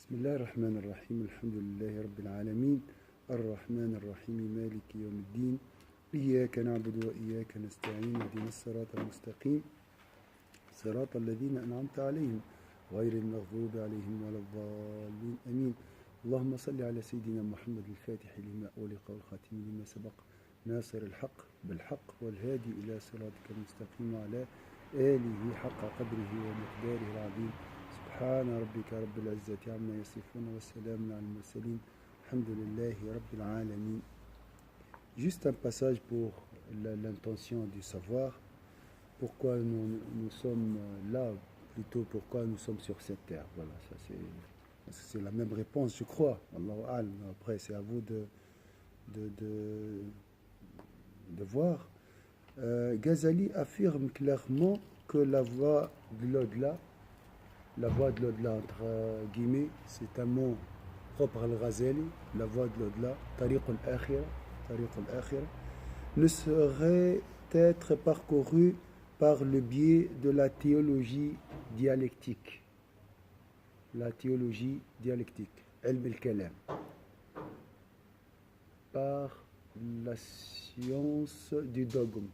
بسم الله الرحمن الرحيم الحمد لله رب العالمين الرحمن الرحيم مالك يوم الدين إياك نعبد وإياك نستعين اهدنا الصراط المستقيم صراط الذين أنعمت عليهم غير المغضوب عليهم ولا الضالين آمين. اللهم صل على سيدنا محمد الفاتح لما أغلق والخاتم لما سبق ناصر الحق بالحق والهادي إلى صراطك المستقيم وعلى آله حق قدره ومقداره العظيم. سبحان ربك رب العزة عما يصفون والسلام على المرسلين الحمد لله رب العالمين. Juste un passage pour l'intention du savoir. Pourquoi nous sommes là, plutôt pourquoi nous sommes sur cette terre. Voilà, ça c'est la même réponse, je crois. Allahu A'lam. Après, c'est à vous de voir. Ghazali affirme clairement que la voie de l'au-delà, entre guillemets, c'est un mot propre à al-Ghazali, la voie de l'au-delà, Tariq al-Akhira, ne saurait être parcourue par le biais de la théologie dialectique. La théologie dialectique, ilm al-kalam, par la science du dogme.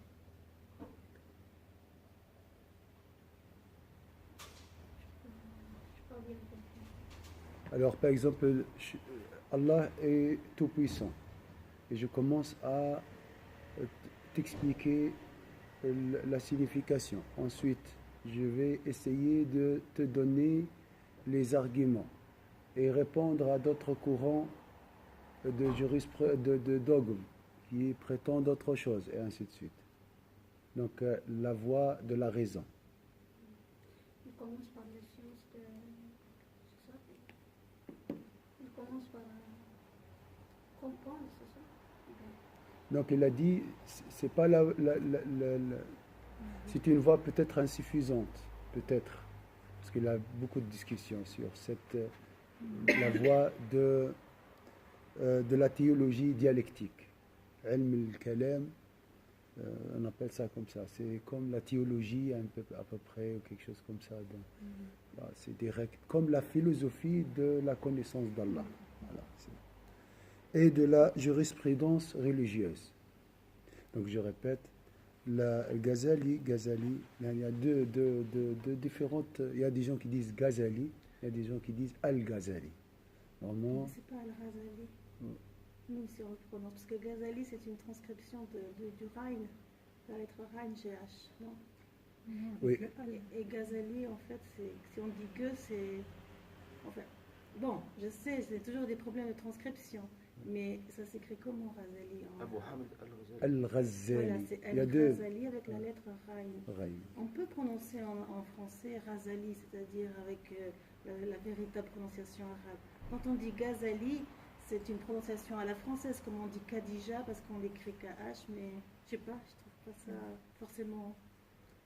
Alors, par exemple, Allah est tout-puissant. Et je commence à t'expliquer la signification. Ensuite, je vais essayer de te donner les arguments et répondre à d'autres courants de dogme qui prétendent autre chose, et ainsi de suite. Donc, la voie de la raison. Il commence par la science de... C'est ça? Il commence par comprendre, c'est ça? Donc, il a dit, c'est pas c'est une voie peut-être insuffisante, peut-être, parce qu'il a beaucoup de discussions sur la voie de la théologie dialectique. Ilm al-kalam, on appelle ça comme ça. C'est comme la théologie à peu près, ou quelque chose comme ça. Donc, là, c'est direct, comme la philosophie de la connaissance d'Allah. Voilà, et de la jurisprudence religieuse. Donc je répète, Ghazali, il y a deux différentes. Il y a des gens qui disent Ghazali, il y a des gens qui disent Al-Ghazali. Normalement, c'est pas Al-Ghazali. Nous, si on le prononce, parce que Ghazali, c'est une transcription du Rain, la lettre Rain, GH, non? Oui. Et Ghazali, en fait, si on dit que c'est... En fait, bon, je sais, c'est toujours des problèmes de transcription, mais ça s'écrit comment, Ghazali? Abu Hamid Al-Ghazali. Voilà, c'est Al-Ghazali avec la lettre Rain. On peut prononcer en français Ghazali, c'est-à-dire avec la véritable prononciation arabe. Quand on dit Ghazali, c'est une prononciation à la française, comme on dit Khadija, parce qu'on l'écrit KH, mais je sais pas, je trouve pas ça forcément...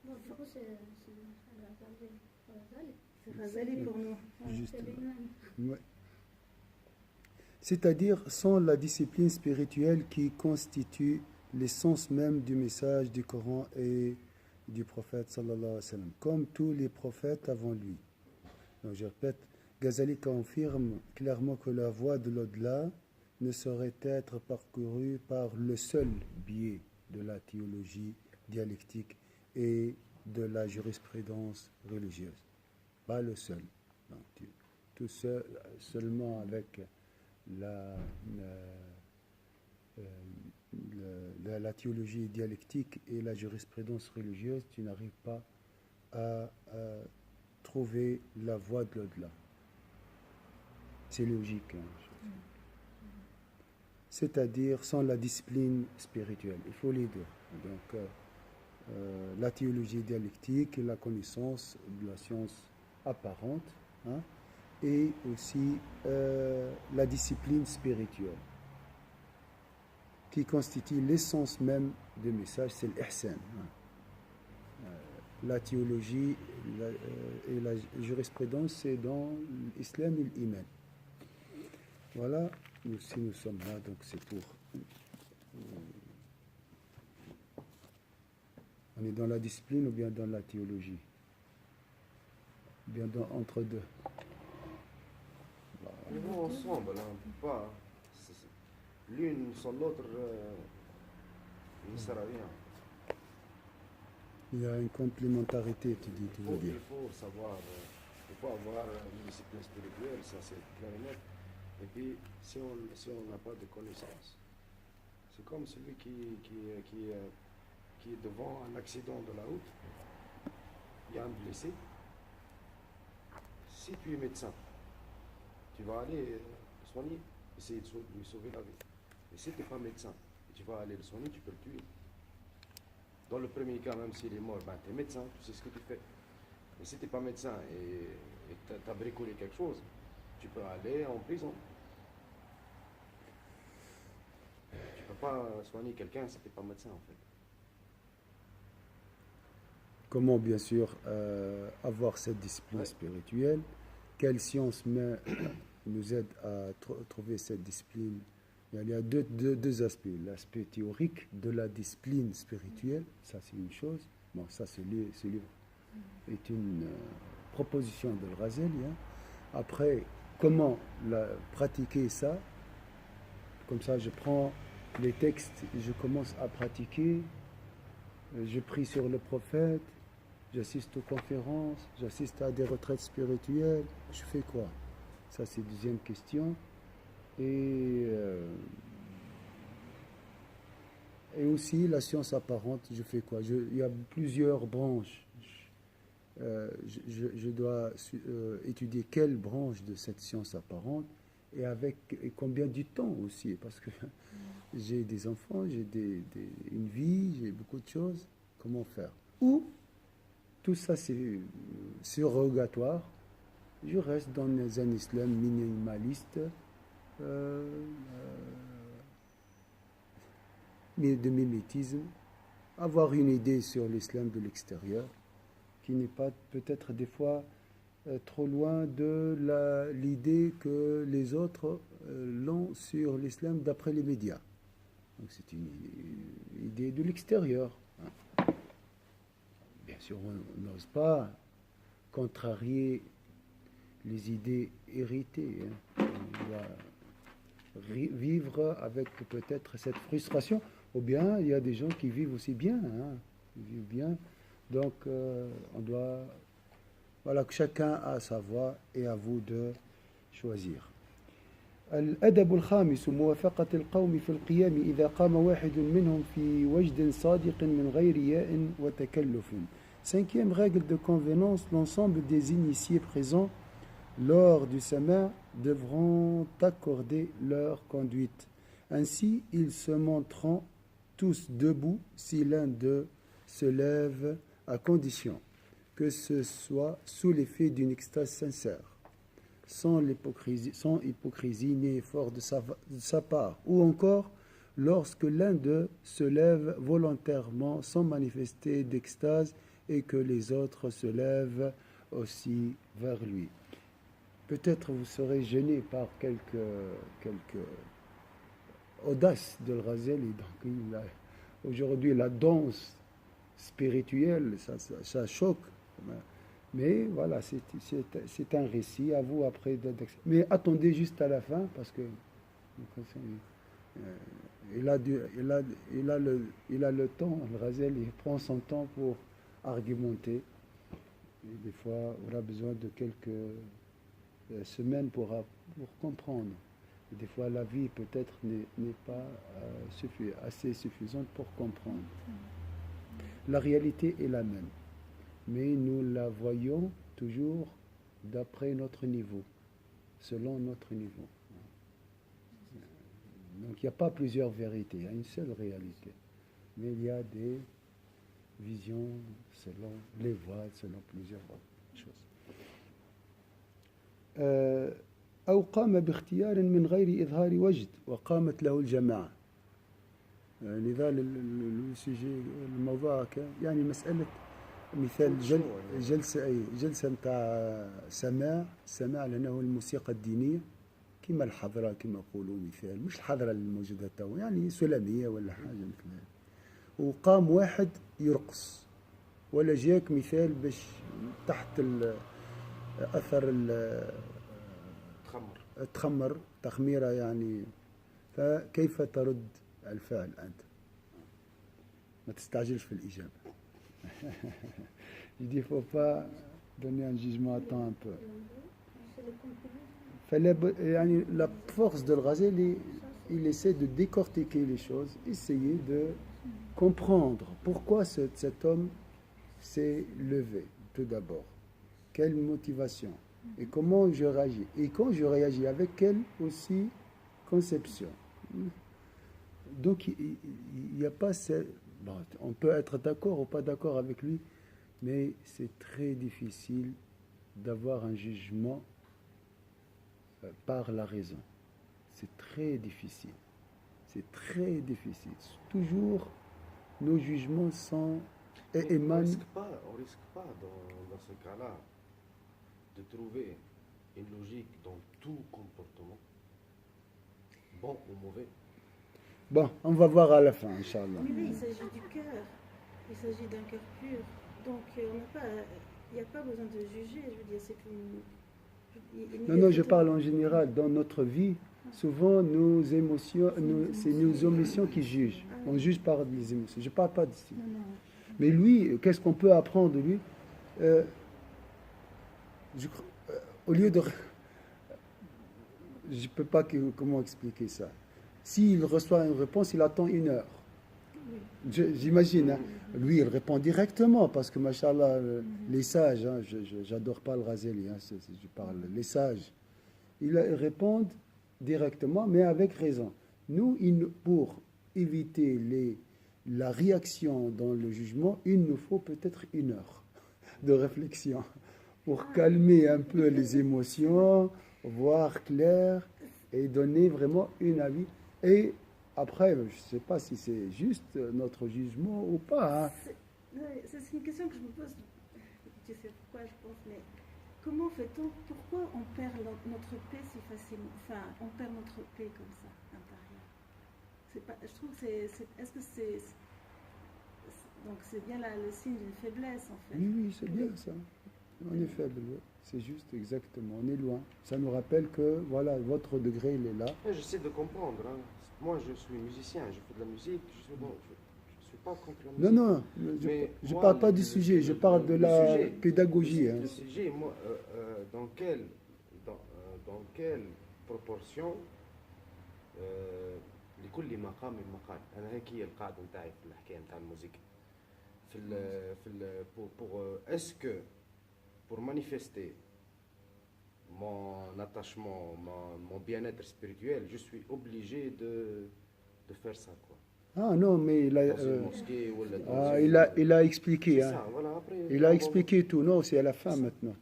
Bon, du coup, c'est Ghazali pour nous. Justement. Ouais. C'est-à-dire sans la discipline spirituelle qui constitue l'essence même du message du Coran et du prophète sallallahu alayhi wa sallam, comme tous les prophètes avant lui. Donc je répète, Ghazali confirme clairement que la voie de l'au-delà ne saurait être parcourue par le seul biais de la théologie dialectique et de la jurisprudence religieuse. Pas le seul. Donc, tout seul, seulement avec la théologie dialectique et la jurisprudence religieuse, tu n'arrives pas à trouver la voie de l'au-delà. C'est logique. C'est-à-dire sans la discipline spirituelle. Il faut les deux. Donc, la théologie dialectique et la connaissance de la science apparente, et aussi la discipline spirituelle qui constitue l'essence même du message, c'est l'ihsan. La théologie et la jurisprudence, c'est dans l'islam et l'iman. Voilà, si nous sommes là, donc c'est pour... On est dans la discipline ou bien dans la théologie? Bien entre deux. vont ensemble, hein, on ne peut pas. L'une sans l'autre ne sert à rien. Il y a une complémentarité, tu veux dire. Il faut savoir, il faut avoir une discipline spirituelle, ça c'est clair et net. Et puis, si on n'a pas de connaissances, c'est comme celui qui est devant un accident de la route, il y a un blessé. Si tu es médecin, tu vas aller soigner, essayer de lui sauver la vie. Et si tu n'es pas médecin, et tu vas aller le soigner, tu peux le tuer. Dans le premier cas, même s'il est mort, ben, tu es médecin, tu sais ce que tu fais. Mais si tu n'es pas médecin et tu as bricolé quelque chose, tu peux aller en prison. Tu ne peux pas soigner quelqu'un si tu n'es pas médecin, en fait. Comment, bien sûr, avoir cette discipline spirituelle? Quelle science nous aide à trouver cette discipline? Il y a deux aspects. L'aspect théorique de la discipline spirituelle, ça c'est une chose. Bon, ça ce livre est une proposition de Razali. Hein. Après, comment pratiquer ça? Comme ça, je prends les textes et je commence à pratiquer. Je prie sur le prophète, j'assiste aux conférences, j'assiste à des retraites spirituelles. Je fais quoi? Ça c'est la deuxième question. Et aussi la science apparente, je fais quoi? Il y a plusieurs branches. Je dois étudier quelle branche de cette science apparente et combien du temps aussi, parce que j'ai des enfants, j'ai une vie, j'ai beaucoup de choses. Comment faire? Ou tout ça c'est surrogatoire. Je reste dans un islam minimaliste. De mimétisme, avoir une idée sur l'islam de l'extérieur, qui n'est pas peut-être des fois trop loin de l'idée que les autres l'ont sur l'islam d'après les médias. Donc c'est une idée de l'extérieur. Hein. Bien sûr, on n'ose pas contrarier les idées héritées. Hein. On doit vivre avec peut-être cette frustration, ou bien il y a des gens qui vivent aussi bien, hein, ils vivent bien, donc on doit, voilà, que chacun a sa voie et à vous de choisir. الأدب الخامس موافقة القوم في القيام إذا قام واحد منهم في وجد صادق من غير ياء وتكلف. Cinquième règle de convenance, l'ensemble des initiés présents lors du sama devront accorder leur conduite. Ainsi, ils se montreront tous debout si l'un d'eux se lève, à condition que ce soit sous l'effet d'une extase sincère, sans hypocrisie ni effort de sa part, ou encore lorsque l'un d'eux se lève volontairement sans manifester d'extase et que les autres se lèvent aussi vers lui. Peut-être vous serez gêné par quelques audaces de Razali. Donc aujourd'hui la danse spirituelle, ça choque. Mais voilà, c'est un récit, à vous après. Mais attendez juste à la fin, parce que il a le temps, le Razali, il prend son temps pour argumenter. Et des fois, on a besoin de quelques semaines pour comprendre. Et des fois, la vie peut-être n'est pas assez suffisante pour comprendre. La réalité est la même, mais nous la voyons toujours d'après notre niveau, selon notre niveau. Donc il n'y a pas plusieurs vérités, il y a une seule réalité. Mais il y a des visions selon les voies, selon plusieurs choses. أو قام باختيار من غير إظهار وجد وقامت له الجماعة. لذا الموضوع يعني مسألة مثال جلسة متاع سماع لأنه الموسيقى الدينية كما الحضرة كما يقولوا مثال مش الحضرة الموجودة تو يعني سلمية ولا حاجة مثل هذا وقام واحد يرقص ولا جاك مثال باش تحت أثر تخمر تخميرة يعني. فكيف ترد الفعل أنت؟ ما تستعجلش في الإجابة. Il dit, il ne faut pas donner un jugement à temps un peu. La force de Al-Ghazali, il essaie de décortiquer les choses, essayer de comprendre pourquoi cet homme s'est levé, tout d'abord. Quelle motivation et comment je réagis. Et quand je réagis, avec quelle aussi conception. Donc, il n'y a pas... Bon, on peut être d'accord ou pas d'accord avec lui, mais c'est très difficile d'avoir un jugement par la raison. C'est très difficile. C'est très difficile. Toujours, nos jugements sont... On risque pas dans ce cas-là de trouver une logique dans tout comportement, bon ou mauvais. Bon, on va voir à la fin, Inch'Allah. Mais là, il s'agit du cœur. Il s'agit d'un cœur pur. Donc, il n'y a pas besoin de juger. Je veux dire, c'est une... Non, je parle en général. Dans notre vie, souvent, nos émotions, c'est nos émotions qui jugent. On juge par les émotions. Je ne parle pas d'ici. Mais lui, qu'est-ce qu'on peut apprendre de lui? Au lieu de... Je ne peux pas comment expliquer ça. S'il reçoit une réponse, il attend 1 heure. J'imagine. Hein. Lui, il répond directement parce que, machallah, les sages, hein, j'adore pas le Ghazali, hein, je parle, les sages, ils répondent directement, mais avec raison. Nous, pour éviter la réaction dans le jugement, il nous faut peut-être 1 heure de réflexion pour calmer un peu les émotions, voir clair et donner vraiment un avis. Et après, je ne sais pas si c'est juste notre jugement ou pas. Hein. C'est une question que je me pose. Tu sais pourquoi je pense, mais comment fait-on? Pourquoi on perd notre paix si facilement? Enfin, on perd notre paix comme ça, intérieure. Je trouve que est-ce que c'est... Donc c'est bien là le signe d'une faiblesse en fait. Oui, c'est bien ça. On est faible, oui. C'est juste exactement. On est loin. Ça nous rappelle que voilà, votre degré il est là. J'essaie de comprendre. Hein. Moi, je suis musicien, je fais de la musique. Je suis pas contre la musique. Non, je ne parle pas du sujet. Je parle de la pédagogie. Le sujet, moi, dans quelle proportion لكل مقام مقال. أنا هيك هي القاعدة نتاعي في الحكاية نتاع الموسيقى. Est-ce que pour manifester mon attachement, mon bien-être spirituel, je suis obligé de faire ça, quoi. Ah non, mais il a expliqué. Hein. Ça, voilà, après, il a expliqué tout. Non, c'est à la fin maintenant.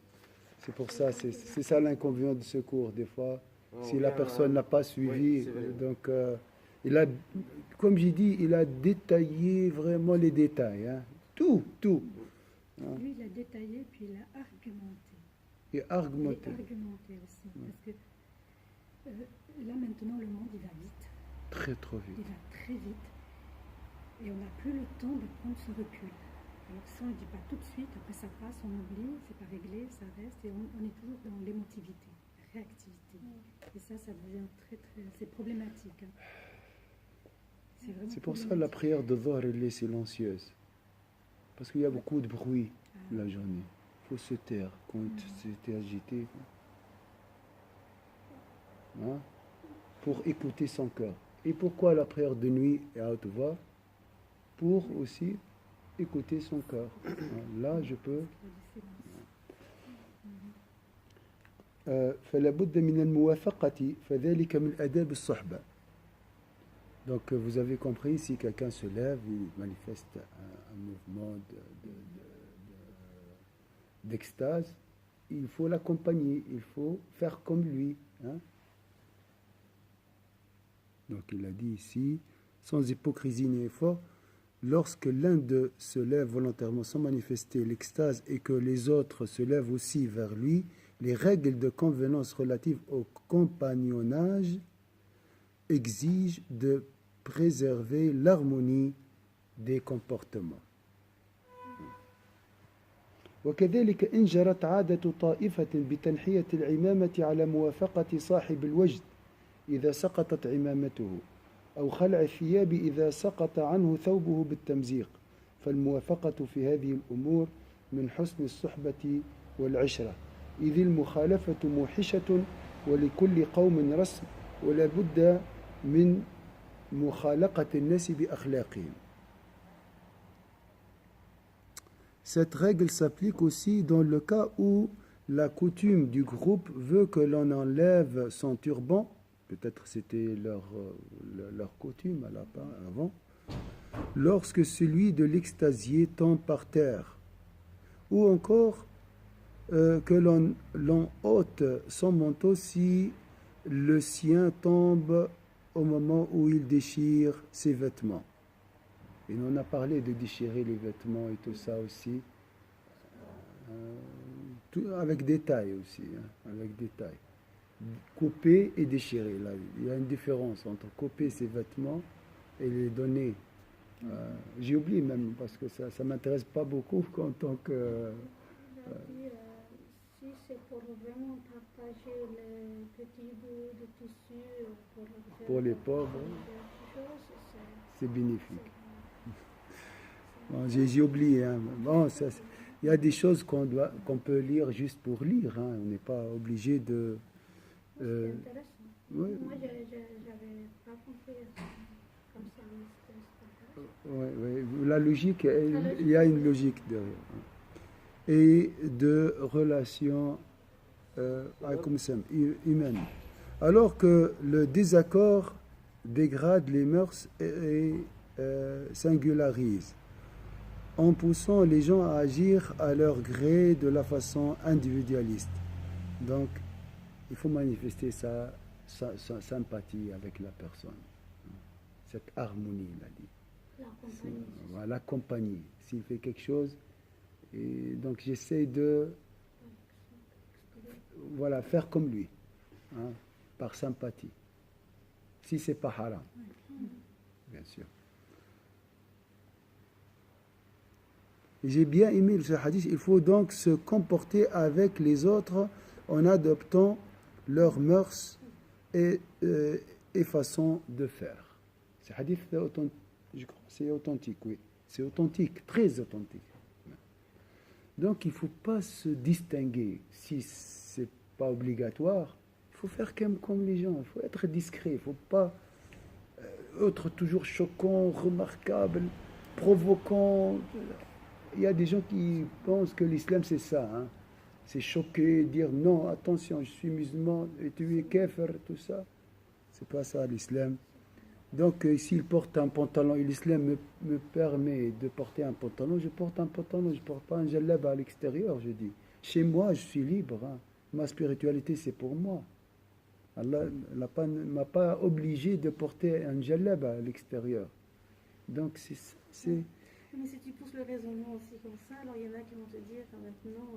C'est pour ça, c'est ça l'inconvénient de ce cours. Des fois, si la personne n'a pas suivi, donc comme j'ai dit, il a détaillé vraiment les détails. Hein. Tout. Lui, il a détaillé, puis il a argumenté. Et argumenté. Aussi. Parce que là, maintenant, le monde, il va vite. Trop vite. Il va très vite. Et on n'a plus le temps de prendre ce recul. Alors, ça, on ne dit pas tout de suite. Après, ça passe, on oublie, c'est pas réglé, ça reste. Et on est toujours dans l'émotivité, la réactivité. Et ça devient c'est problématique. Hein. C'est pour ça que la prière de Dhuhr, elle est silencieuse. Parce qu'il y a beaucoup de bruit la journée. Il faut se taire quand c'était agité. Hein? Pour écouter son cœur. Et pourquoi la prière de nuit est à haute voix? Pour aussi écouter son cœur. Là, je peux... فلا بد من الموافقة فذلك من آداب الصحبة. Donc vous avez compris, si quelqu'un se lève, il manifeste un mouvement d'extase, il faut l'accompagner, il faut faire comme lui. Hein? Donc il a dit ici, sans hypocrisie ni effort, lorsque l'un d'eux se lève volontairement sans manifester l'extase et que les autres se lèvent aussi vers lui, les règles de convenance relatives au compagnonnage exigent de préserver l'harmonie des comportements. وكذلك إن جرت عادة طائفة بتنحية العمامة على موافقة صاحب الوجد إذا سقطت عمامته أو خلع الثياب إذا سقط عنه ثوبه بالتمزيق، فالموافقة في هذه الأمور من حسن الصحبة والعشرة، إذ المخالفة موحشة ولكل قوم رسم ولا بد من مخالقة الناس بأخلاقهم. Cette règle s'applique aussi dans le cas où la coutume du groupe veut que l'on enlève son turban, peut-être c'était leur coutume avant, lorsque celui de l'extasié tombe par terre, ou encore que l'on ôte son manteau si le sien tombe au moment où il déchire ses vêtements. Et on a parlé de déchirer les vêtements et tout ça aussi, avec détail aussi, avec détail. Couper et déchirer, là, il y a une différence entre couper ses vêtements et les donner. J'ai oublié même, parce que ça ne m'intéresse pas beaucoup en tant que... si c'est pour vraiment partager les petits bouts de tissu pour les pauvres, c'est bénéfique. Bon, j'ai oublié. Bon, il y a des choses qu'on peut lire juste pour lire. On n'est pas obligé de... C'est intéressant. Oui. Moi, j'avais pas compris comme ça. Oui. La logique, il y a une logique derrière. Et de relations humaines. Alors que le désaccord dégrade les mœurs et singularise, en poussant les gens à agir à leur gré de la façon individualiste. Donc, il faut manifester sa sympathie avec la personne. Cette harmonie, il a dit. L'accompagner. S'il fait quelque chose, et donc j'essaie de faire comme lui, par sympathie. Si c'est pas haram, bien sûr. J'ai bien aimé ce hadith. Il faut donc se comporter avec les autres en adoptant leurs mœurs et façons de faire. Ce hadith, je crois, c'est authentique, oui. C'est authentique, très authentique. Donc il ne faut pas se distinguer. Si ce n'est pas obligatoire, il faut faire comme les gens. Il faut être discret. Il ne faut pas être toujours choquant, remarquable, provoquant. Il y a des gens qui pensent que l'islam c'est ça. C'est choquer, dire non, attention, je suis musulman et tu es kafir, tout ça. C'est pas ça l'islam. Donc s'il porte un pantalon et l'islam me permet de porter un pantalon, je porte un pantalon, je ne porte pas un jalab à l'extérieur, je dis. Chez moi, je suis libre. Ma spiritualité, c'est pour moi. Allah ne m'a pas obligé de porter un jalab à l'extérieur. Donc c'est... Mais si tu pousses le raisonnement aussi comme ça, alors il y en a qui vont te dire maintenant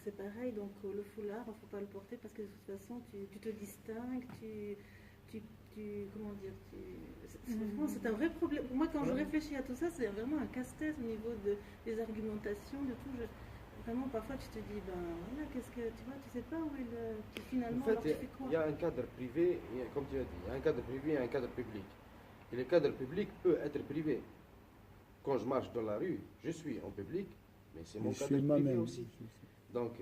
c'est pareil, donc le foulard, il ne faut pas le porter parce que de toute façon tu te distingues, comment dire, c'est un vrai problème. Moi quand je réfléchis à tout ça, c'est vraiment un casse-tête au niveau des argumentations, de tout. Vraiment parfois tu te dis, voilà, qu'est-ce que, tu vois, tu sais pas où finalement, en fait, alors tu fais quoi? Il y a un cadre privé, comme tu as dit, il y a un cadre privé et un cadre public. Et le cadre public peut être privé. Quand je marche dans la rue, je suis en public, mais c'est mon cadre privé aussi. Donc,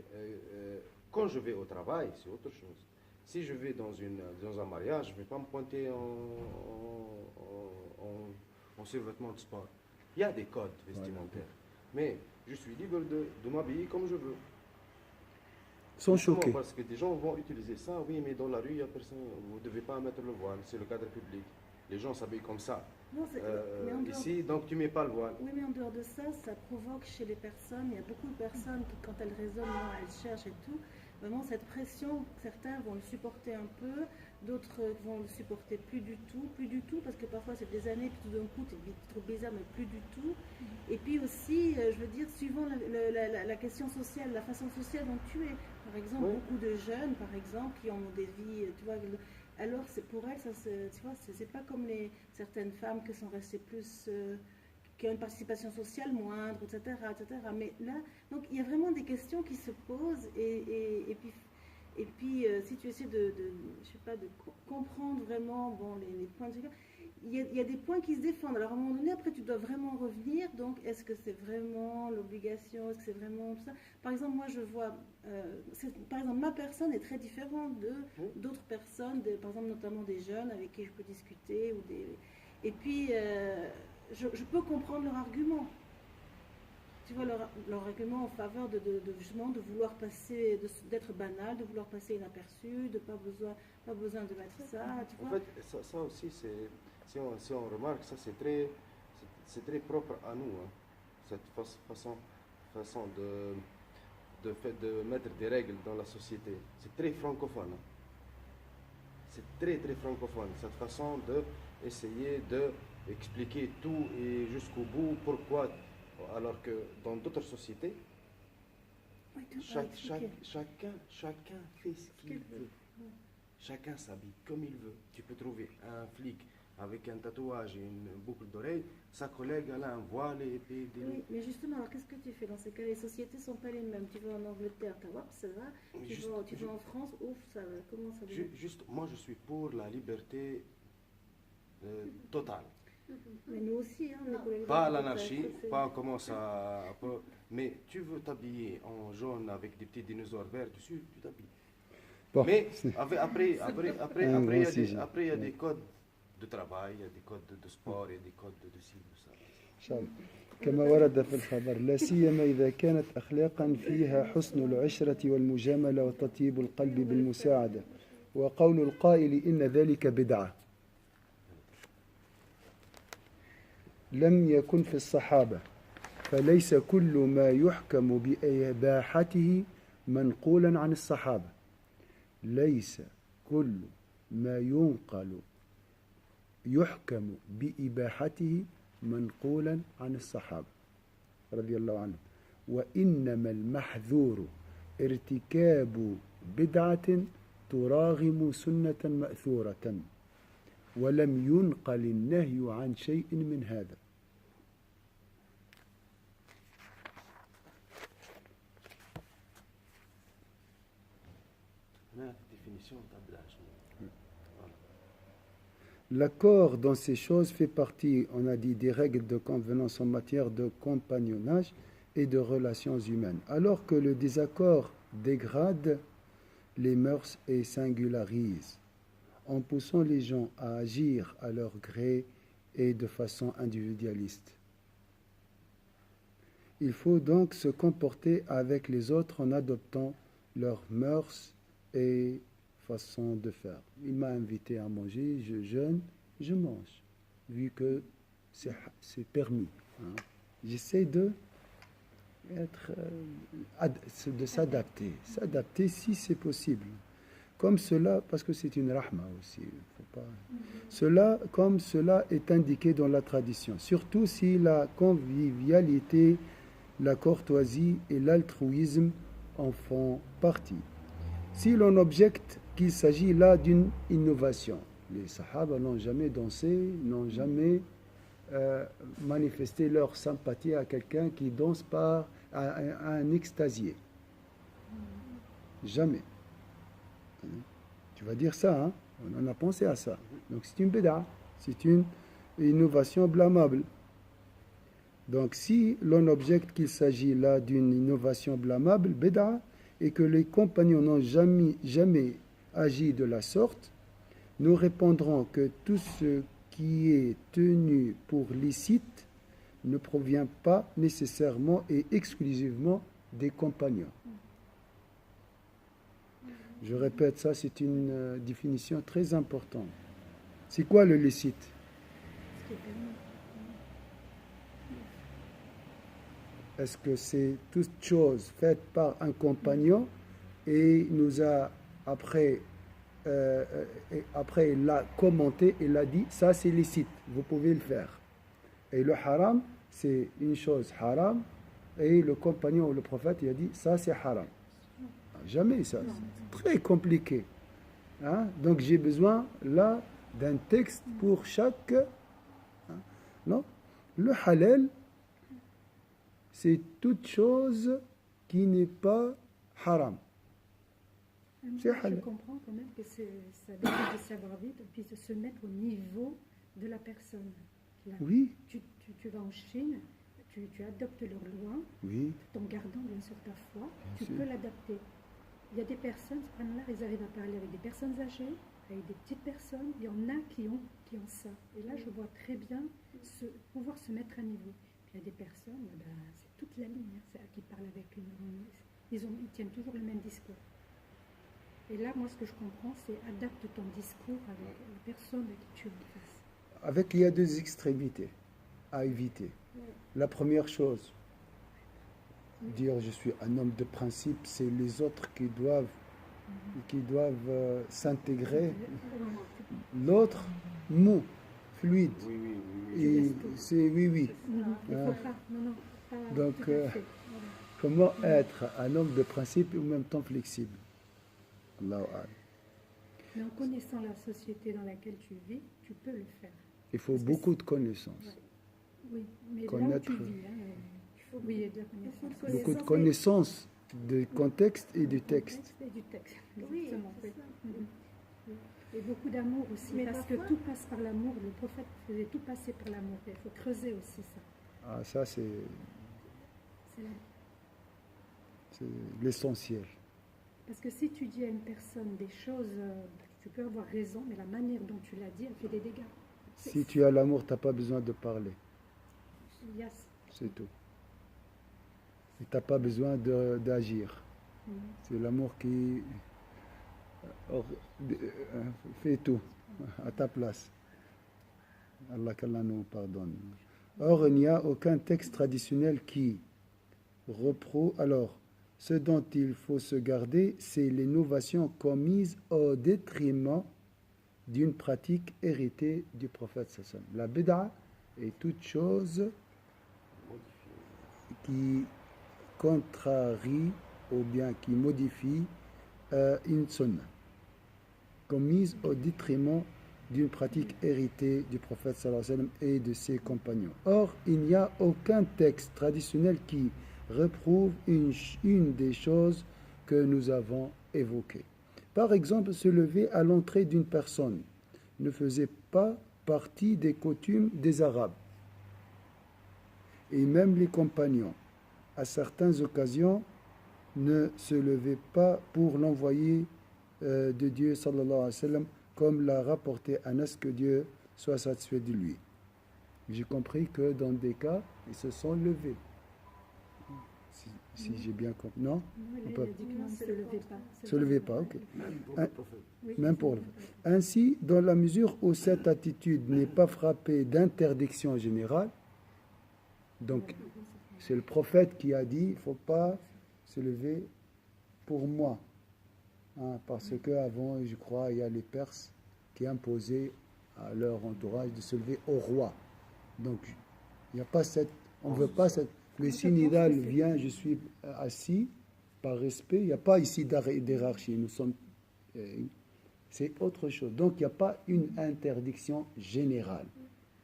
quand je vais au travail, c'est autre chose. Si je vais dans un mariage, je ne vais pas me pointer en survêtement de sport. Il y a des codes vestimentaires, mais je suis libre de m'habiller comme je veux. Sans choquer. Parce que des gens vont utiliser ça, oui, mais dans la rue, il n'y a personne, vous ne devez pas mettre le voile, c'est le cadre public. Les gens s'habillent comme ça. Non, ici, donc tu ne mets pas le voile. Oui, mais en dehors de ça, ça provoque chez les personnes, il y a beaucoup de personnes qui, quand elles raisonnent, elles cherchent et tout, vraiment cette pression, certains vont le supporter un peu, d'autres vont le supporter plus du tout, parce que parfois c'est des années, puis tout d'un coup, tu trouves bizarre, mais plus du tout. Et puis aussi, je veux dire, suivant la question sociale, la façon sociale dont tu es, par exemple, beaucoup de jeunes, par exemple, qui ont des vies, tu vois, alors c'est pour elles, ça tu vois, c'est pas comme certaines femmes qui sont restées plus qui ont une participation sociale moindre, etc., etc. Mais là, donc il y a vraiment des questions qui se posent et puis si tu essaies je sais pas, de comprendre vraiment bon, les points de vue, il y a des points qui se défendent. Alors à un moment donné, après, tu dois vraiment revenir. Donc, est-ce que c'est vraiment l'obligation? Est-ce que c'est vraiment tout ça? Par exemple, moi, je vois... par exemple, ma personne est très différente d'autres personnes, par exemple, notamment des jeunes avec qui je peux discuter. Et puis, je peux comprendre leur argument. Tu vois, leur argument en faveur justement de vouloir passer, d'être banal, de vouloir passer inaperçu, de pas besoin de mettre ça. Tu vois? En fait, ça aussi, si on remarque, ça c'est très propre à nous, hein. Cette façon de mettre des règles dans la société. C'est très francophone. Hein. C'est très très francophone, cette façon d'essayer d'expliquer tout et jusqu'au bout pourquoi. Alors que dans d'autres sociétés, chacun fait ce qu'il veut. Chacun s'habille comme il veut. Tu peux trouver un flic avec un tatouage et une boucle d'oreille, sa collègue elle a un voile et puis des... Oui, mais justement, alors qu'est-ce que tu fais dans ces cas? Les sociétés ne sont pas les mêmes. Tu vas en Angleterre, ça va. Tu vas en France, ouf, ça va. Comment ça va? Juste, moi je suis pour la liberté totale. Mais nous aussi, hein, pas l'anarchie, pas comment ça... Mais tu veux t'habiller en jaune avec des petits dinosaures verts dessus, tu t'habilles. Bon, mais après, il y a des codes de travail, il y a des codes de sport, il y a des codes de ci, de ça. شاء كما ورد في الخبر لا سيما إذا كانت أخلاقا فيها حسن العشرة والمجاملة وتطيب القلب بالمساعدة وقول القائل إن ذلك بدعة لم يكن في الصحابة فليس كل ما يحكم بإباحته منقولا عن الصحابة ليس كل ما يحكم بإباحته منقولا عن الصحابة رضي الله عنهم وإنما المحذور ارتكاب بدعة تراغم سنة مأثورة ولم ينقل النهي عن شيء من هذا. L'accord dans ces choses fait partie, on a dit, des règles de convenance en matière de compagnonnage et de relations humaines, alors que le désaccord dégrade les mœurs et singularise, en poussant les gens à agir à leur gré et de façon individualiste. Il faut donc se comporter avec les autres en adoptant leurs mœurs et façon de faire. Il m'a invité à manger, je jeûne, je mange, vu que c'est permis. Hein. J'essaie de s'adapter si c'est possible. Comme cela, parce que c'est une rahma aussi. Faut pas... comme cela est indiqué dans la tradition, surtout si la convivialité, la courtoisie et l'altruisme en font partie. Si l'on objecte qu'il s'agit là d'une innovation, les Sahaba n'ont jamais dansé, n'ont jamais manifesté leur sympathie à quelqu'un qui danse à un extasié. Jamais. Tu vas dire ça, hein? On en a pensé à ça. Donc c'est une bid'a, c'est une innovation blâmable. Donc si l'on objecte qu'il s'agit là d'une innovation blâmable, bid'a, et que les compagnons n'ont jamais agi de la sorte, nous répondrons que tout ce qui est tenu pour licite ne provient pas nécessairement et exclusivement des compagnons. Je répète, ça c'est une définition très importante. C'est quoi le licite? Est-ce que c'est toute chose faite par un compagnon et nous a après il l'a commenté, il a dit ça c'est licite, vous pouvez le faire. Et le haram, c'est une chose haram et le compagnon ou le prophète il a dit ça c'est haram. Jamais ça, c'est très compliqué. Hein? Donc j'ai besoin là d'un texte pour chaque... Hein? Non? Le halal, c'est toute chose qui n'est pas haram. Je comprends quand même que ça demande de savoir vite, puis de se mettre au niveau de la personne. Là, Oui. Tu vas en Chine, tu adoptes leurs lois, Oui. tout en gardant bien sûr ta foi, Bien tu sûr. peux l'adapter. Il y a des personnes, là, ils arrivent à parler avec des personnes âgées, avec des petites personnes, il y en a qui ont ça. Et là, je vois très bien pouvoir se mettre à niveau. Puis il y a des personnes, c'est toute la ligne, hein, c'est qui parlent avec ils tiennent toujours le même discours. Et là, moi, ce que je comprends, c'est adapte ton discours avec la personne à qui tu es en face. Il y a deux extrémités à éviter. La première chose, dire je suis un homme de principe, c'est les autres qui doivent s'intégrer. L'autre, mou, fluide. Et c'est oui. Non, il ne faut pas. Non, pas Donc, tout à fait. comment être un homme de principe et en même temps flexible? Allahu A'lam. Mais en connaissant la société dans laquelle tu vis, tu peux le faire. Il faut beaucoup de connaissances. Oui, mais Connaître. là où tu vis, il faut de la connaissance. Beaucoup de connaissances du contexte et du texte. Et du texte, Oui, exactement. c'est ça. Et beaucoup d'amour aussi, Mais parce parfois- que tout passe par l'amour. Le prophète faisait tout passer par l'amour. Il faut creuser aussi ça. Ah, ça, c'est C'est la- l'essentiel. Parce que si tu dis à une personne des choses, tu peux avoir raison, mais la manière dont tu l'as dit, elle fait des dégâts. Si tu as l'amour, tu n'as pas besoin de parler. Il y a- C'est tout. Et tu n'as pas besoin d'agir. C'est l'amour qui fait tout à ta place. qu'Allah nous pardonne. Or, il n'y a aucun texte traditionnel qui reprouve. Alors, ce dont il faut se garder, c'est l'innovation commise au détriment d'une pratique héritée du prophète sallallahu alayhi wa sallam. La bid'a est toute chose qui contrarie ou bien qui modifie une sunna commise au détriment d'une pratique héritée du prophète sallallahu alayhi wa sallam et de ses compagnons. Or, il n'y a aucun texte traditionnel qui reprouve une des choses que nous avons évoquées. Par exemple, se lever à l'entrée d'une personne ne faisait pas partie des coutumes des Arabes. Et même les compagnons, à certaines occasions, ne se levaient pas pour l'envoyé de Dieu, sallallahu alayhi wa sallam, comme l'a rapporté Anas, que Dieu soit satisfait de lui. J'ai compris que dans des cas, ils se sont levés. Si j'ai bien compris. Non, il a dit que non, ne se levait pas. se levait pas, ok. Oui, Même pour le... Ainsi, dans la mesure où cette attitude n'est pas frappée d'interdiction générale, donc c'est le prophète qui a dit il ne faut pas se lever pour moi. Hein, parce qu'avant, je crois, il y a les Perses qui imposaient à leur entourage de se lever au roi. Donc, il n'y a pas cette... On ne veut pas cette... Le synodal vient, je suis assis par respect. Il n'y a pas ici d'hierarchie. Nous sommes... c'est autre chose. Donc, il n'y a pas une interdiction générale.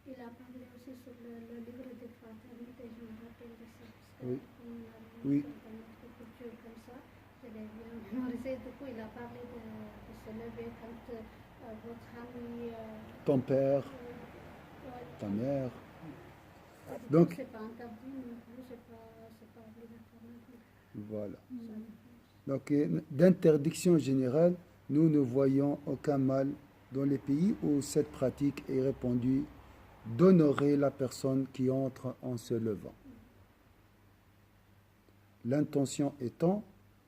Il a parlé aussi sur le livre des fraternités, je me rappelle de ça. Parce Oui. qu'on a Oui. dans notre culture comme ça. Je l'ai bien mémorisé. Du coup, il a parlé de se lever quand votre ami... Ton père, ouais. ta mère. Donc, Donc, c'est pas interdit non plus, c'est pas obligatoire non plus. voilà. Ça, Donc, d'interdiction générale, nous ne voyons aucun mal dans les pays où cette pratique est répandue d'honorer la personne qui entre en se levant. L'intention étant,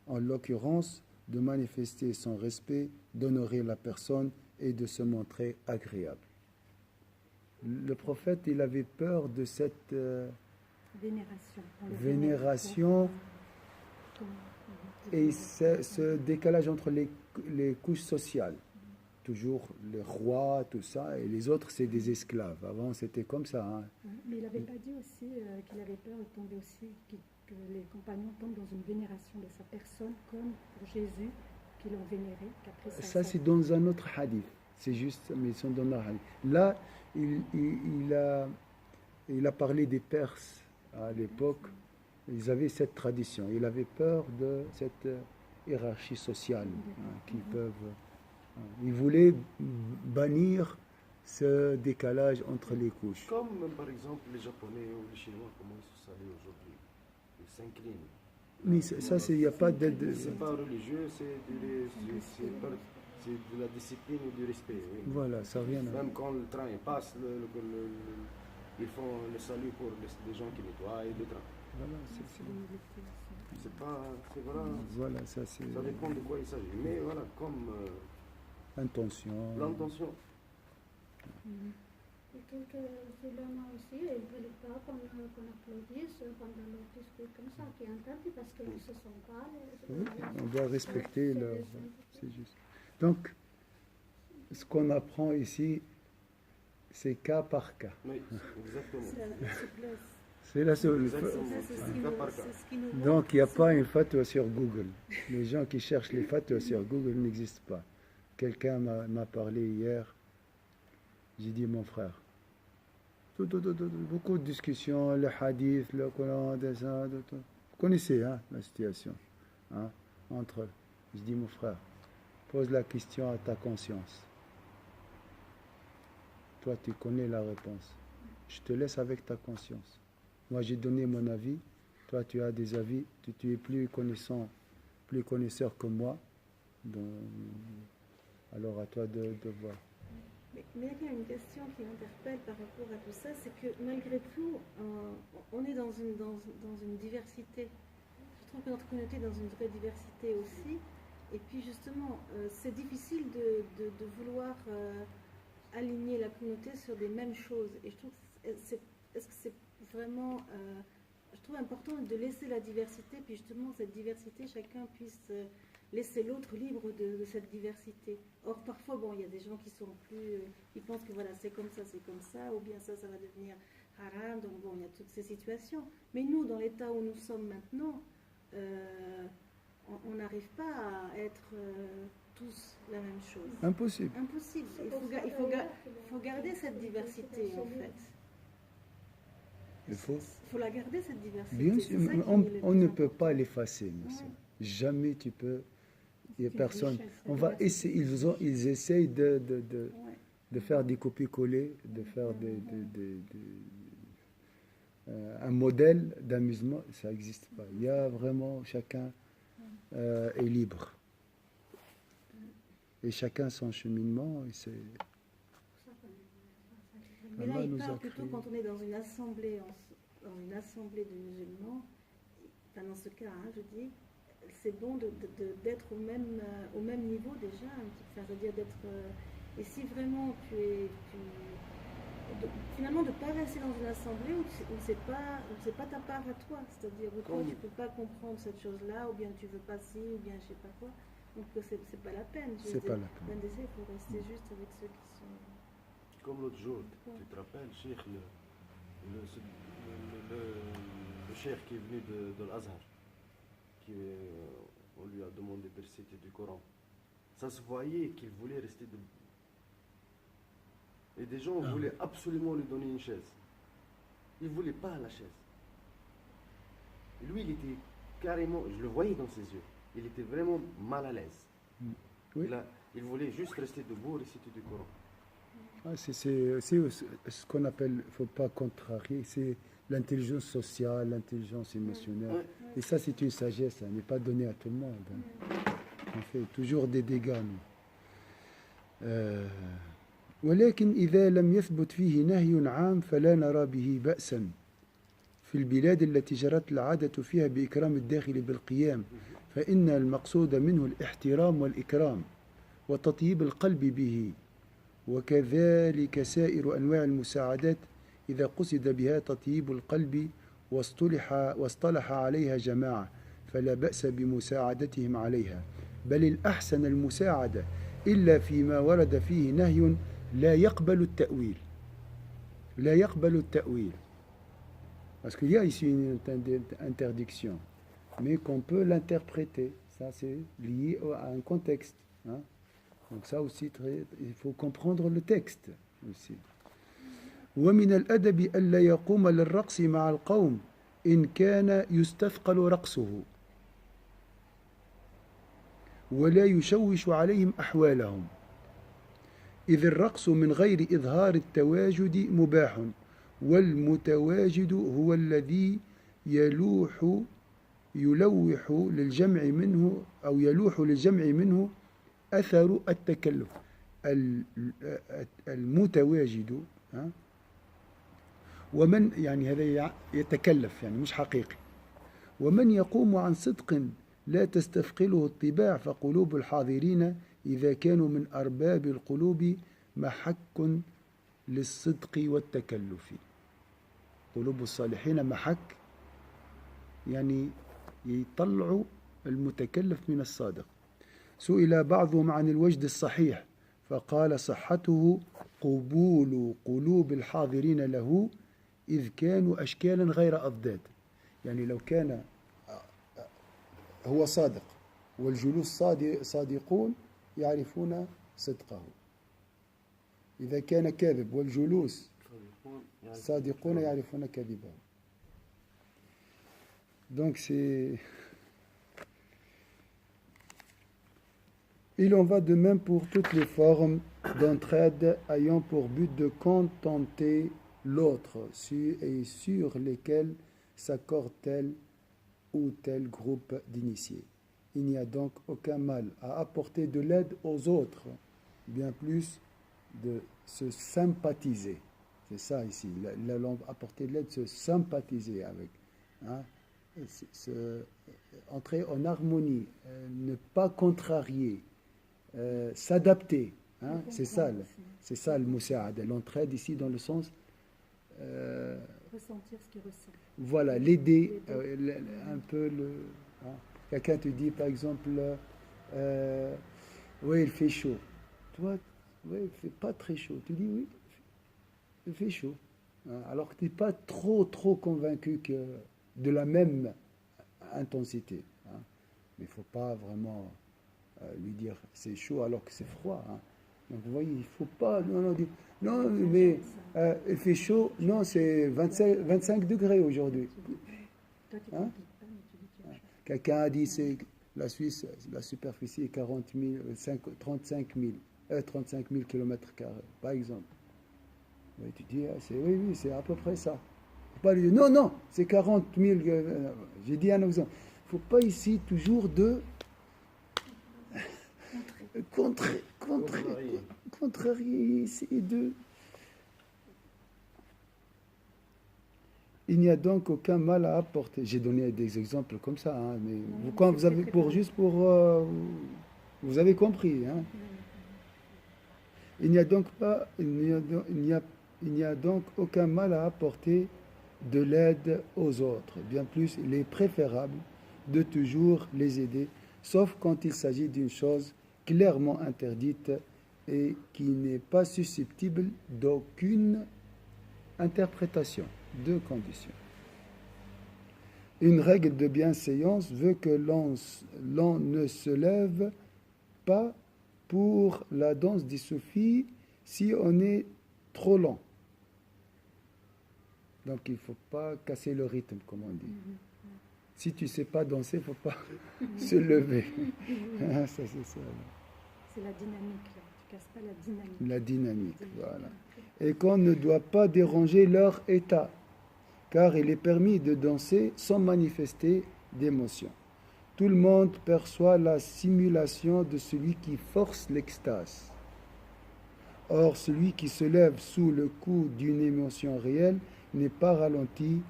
en l'occurrence, de manifester son respect, d'honorer la personne et de se montrer agréable. Le prophète, il avait peur de cette Vénération. On le vénération vénère. et ce décalage entre les couches sociales. Toujours les rois, tout ça, et les autres, c'est des esclaves. Avant, c'était comme ça. Hein. Mais il n'avait pas dit aussi qu'il avait peur de tomber aussi, que les compagnons tombent dans une vénération de sa personne, comme pour Jésus, qui l'ont vénéré, qu'après Ça, c'est dans un autre hadith. C'est juste, mais ils sont dans un hadith. Là, il a parlé des Perses à l'époque. Ils avaient cette tradition. Il avait peur de cette hiérarchie sociale qui peuvent. Il voulait bannir ce décalage entre les couches. Comme par exemple les Japonais ou les Chinois, comment ils se saluent aujourd'hui. Ils s'inclinent. Mais ça, il n'y a pas d'aide. C'est pas religieux, c'est de la discipline et du respect. Oui. Voilà, ça n'a rien à voir. Même quand le train passe, ils font le salut pour les gens qui nettoient le train. Voilà, C'est pas. C'est voilà. Voilà, ça c'est. Ça dépend de quoi il s'agit. Mais voilà, comme. Intention. L'intention. Et quelques ulémas aussi, ils ne veulent pas qu'on applaudisse pendant leur discours comme ça, qui est interdit parce qu'ils ne se sont pas. Oui, on doit respecter leur. C'est juste. Donc, ce qu'on apprend ici, c'est cas par cas. Oui, exactement. C'est la seule. Donc, il n'y a pas une fatwa sur Google. Les gens qui cherchent les fatwas sur Google n'existent pas. Quelqu'un m'a parlé hier. J'ai dit, mon frère, beaucoup de discussions, le hadith, le Coran, vous connaissez la situation entre eux. Je dis, mon frère, pose la question à ta conscience. Toi, tu connais la réponse. Je te laisse avec ta conscience. Moi, j'ai donné mon avis. Toi, tu as des avis. Tu es plus connaisseur que moi. Donc, alors, à toi de voir. Mais il y a une question qui m'interpelle par rapport à tout ça, c'est que malgré tout, on est dans une diversité. Je trouve que notre communauté est dans une vraie diversité aussi. Et puis justement, c'est difficile de vouloir aligner la communauté sur des mêmes choses. Et je trouve que est-ce que c'est vraiment... je trouve important de laisser la diversité, puis justement cette diversité, chacun puisse laisser l'autre libre de cette diversité. Or parfois, bon, il y a des gens qui sont plus... ils pensent que voilà, c'est comme ça, ou bien ça va devenir haram, donc bon, il y a toutes ces situations. Mais nous, dans l'état où nous sommes maintenant, on n'arrive pas à être tous la même chose. Impossible. Impossible. Il faut garder cette diversité, en fait. Il faut la garder, cette diversité. Bien sûr, on ne peut pas l'effacer, monsieur. Jamais tu peux. Il n'y a personne. On va essayer. Ils essayent de faire des copier-coller, de faire un modèle d'amusement. Ça n'existe pas. Il y a vraiment chacun est libre. Et chacun son cheminement. Et c'est. Mais là, il parle plutôt quand on est dans une assemblée, de musulmans. Enfin, dans ce cas, je dis. C'est bon d'être au même niveau déjà, c'est-à-dire d'être... et si vraiment finalement de ne pas rester dans une assemblée où c'est pas ta part à toi, c'est-à-dire où toi tu ne peux pas comprendre cette chose-là, ou bien tu ne veux pas ci, ou bien je ne sais pas quoi, donc c'est pas la peine. C'est pas la peine. Il faut rester juste avec ceux qui sont... Comme l'autre jour, tu te rappelles, Cheikh, le cheikh qui est venu de l'Azhar, on lui a demandé de réciter du Coran. Ça se voyait qu'il voulait rester debout. Et des gens voulaient absolument lui donner une chaise. Il ne voulait pas la chaise. Et lui, il était carrément, je le voyais dans ses yeux, il était vraiment mal à l'aise. Oui. Il voulait juste rester debout, réciter du Coran. C'est ce qu'on appelle, il ne faut pas contrarier, c'est l'intelligence sociale, l'intelligence émotionnelle. Et ça, c'est une sagesse, ça n'est pas donné à tout le monde. On fait toujours des dégâts, nous. ولكن إذا لم يثبت فيه نهي عام فلا نرى به بأسا في البلاد التي جرت العادة فيها بإكرام الداخل بالقيام فإن المقصود منه الاحترام والإكرام وتطيب القلب به وكذلك سائر أنواع المساعدات إذا قصد بها تطيب القلب واصطلح عليها جماعة فلا بأس بمساعدتهم عليها بل الأحسن المساعدة إلا فيما ورد فيه نهي لا يقبل التأويل parce qu'il y a ici une interdiction mais qu'on peut l'interpréter, ça c'est lié à un contexte, donc ça aussi il faut comprendre le texte aussi. ومن الأدب ألا يقوم للرقص مع القوم إن كان يستثقل رقصه ولا يشوش عليهم أحوالهم، إذ الرقص من غير إظهار التواجد مباح، والمتواجد هو الذي يلوح للجمع منه أو يلوح للجمع منه أثر التكلف. المتواجد ومن يعني هذا يتكلف يعني مش حقيقي. ومن يقوم عن صدق لا تستثقله الطباع، فقلوب الحاضرين إذا كانوا من أرباب القلوب محك للصدق والتكلف. قلوب الصالحين محك يعني يطلعوا المتكلف من الصادق. سئل بعضهم عن الوجد الصحيح فقال صحته قبول قلوب الحاضرين له إذ كانوا أشكالا غير أضداد. يعني لو كان هو صادق والجلوس صادقون يعرفون صدقه، إذا كان كاذب والجلوس صادقون يعرفون كذبه. Donc il en va de même pour toutes les formes d'entraide ayant pour but de contenter l'autre et sur lesquelles s'accorde tel ou tel groupe d'initiés. Il n'y a donc aucun mal à apporter de l'aide aux autres, bien plus de se sympathiser. C'est ça ici, apporter de l'aide, se sympathiser avec. Entrer en harmonie, ne pas contrarier, s'adapter. C'est ça le musa'ada, l'entraide ici dans le sens ressentir ce qu'il ressent. Voilà, l'aider un peu. Quelqu'un te dit par exemple oui il fait chaud, toi oui il fait pas très chaud, tu dis oui il fait chaud, alors que tu n'es pas trop convaincu que de la même intensité, mais il ne faut pas vraiment lui dire c'est chaud alors que c'est froid. Donc vous voyez, il ne faut pas non mais il fait chaud, non c'est 25 degrés aujourd'hui. Quelqu'un a dit c'est la Suisse, la superficie est 35 000 km², par exemple. Et tu dis oui c'est à peu près ça. Pas lui dire, non c'est 40 000. J'ai dit un exemple. Il ne faut pas ici toujours de contrarier ici de. Il n'y a donc aucun mal à apporter. J'ai donné des exemples comme ça, mais quand vous avez vous avez compris. Il n'y a donc aucun mal à apporter de l'aide aux autres. Bien plus, il est préférable de toujours les aider, sauf quand il s'agit d'une chose clairement interdite et qui n'est pas susceptible d'aucune interprétation. Deux conditions. Une règle de bienséance veut que l'on ne se lève pas pour la danse des soufis si on est trop lent. Donc il ne faut pas casser le rythme, comme on dit. Si tu ne sais pas danser, il ne faut pas se lever. Ça, c'est ça. C'est la dynamique, là. Tu ne casses pas la dynamique. La dynamique, voilà. Et qu'on ne doit pas déranger leur état, car il est permis de danser sans manifester d'émotion. Tout le monde perçoit la simulation de celui qui force l'extase. Or, celui qui se lève sous le coup d'une émotion réelle n'est pas ralenti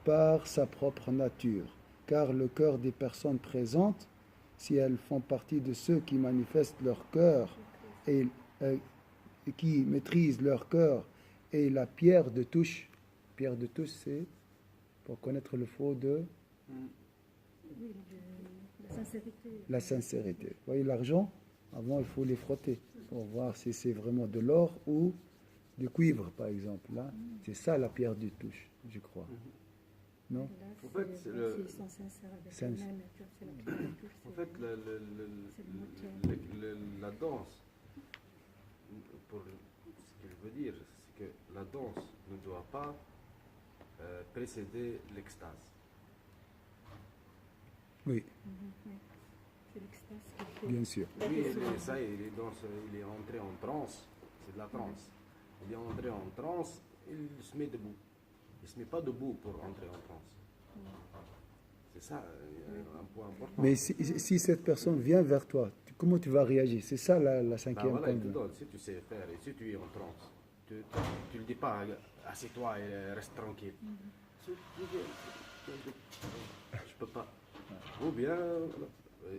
par sa propre nature, car le cœur des personnes présentes, si elles font partie de ceux qui manifestent leur cœur et qui maîtrisent leur cœur, et la pierre de touche, c'est pour connaître le faux de la sincérité. Vous voyez l'argent, avant il faut les frotter pour voir si c'est vraiment de l'or ou du cuivre, par exemple. Là, c'est ça la pierre de touche, je crois. Non? En fait, c'est la danse, pour ce que je veux dire, c'est que la danse ne ne doit pas précéder l'extase. Oui, Oui. C'est l'extase qui fait. bien sûr. Oui, ça, il est entré en transe, c'est de la transe. Il est entré en transe, il se met debout. Il ne se met pas debout pour entrer en transe. C'est ça un point important. Mais si cette personne vient vers toi, comment tu vas réagir? C'est ça la cinquième Voilà, il te conduite. donne, si tu sais faire et si tu es en transe, tu ne le dis pas, assieds-toi et reste tranquille. Si tu dis, je peux pas. Ou bien, il ne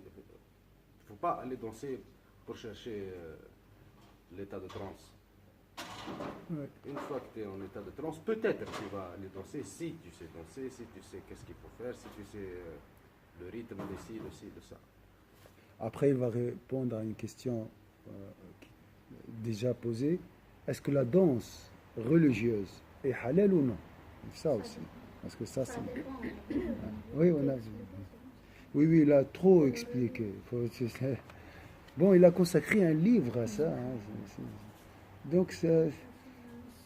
faut pas aller danser pour chercher l'état de transe. Ouais. Une fois que tu es en état de transe, peut-être tu vas aller danser si tu sais danser, si tu sais qu'est-ce qu'il faut faire, si tu sais le rythme de ci, de ça. Après, il va répondre à une question déjà posée. Est-ce que la danse religieuse est halal ou non? Ça aussi. Parce que ça, Ça c'est... dépend. Oui, on a... Oui, il a trop expliqué. Bon, il a consacré un livre à ça. Donc, c'est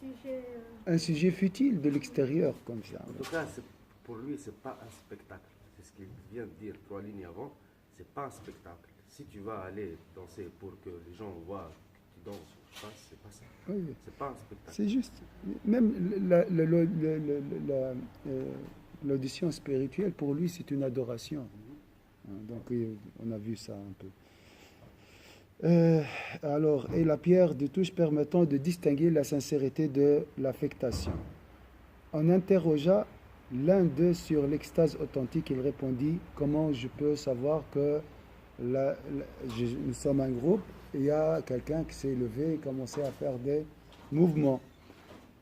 Sujet, un sujet futile de l'extérieur, comme ça. En tout cas, pour lui, ce n'est pas un spectacle. C'est ce qu'il vient de dire 3 lignes avant. Ce n'est pas un spectacle. Si tu vas aller danser pour que les gens voient que tu danses, c'est pas ça. Oui, C'est pas un spectacle. c'est juste. Même l'audition spirituelle, pour lui, c'est une adoration. Donc, on a vu ça un peu. Alors, et la pierre de touche permettant de distinguer la sincérité de l'affectation. On interrogea l'un d'eux sur l'extase authentique. Il répondit: comment je peux savoir que nous sommes un groupe et il y a quelqu'un qui s'est levé et commencé à faire des mouvements?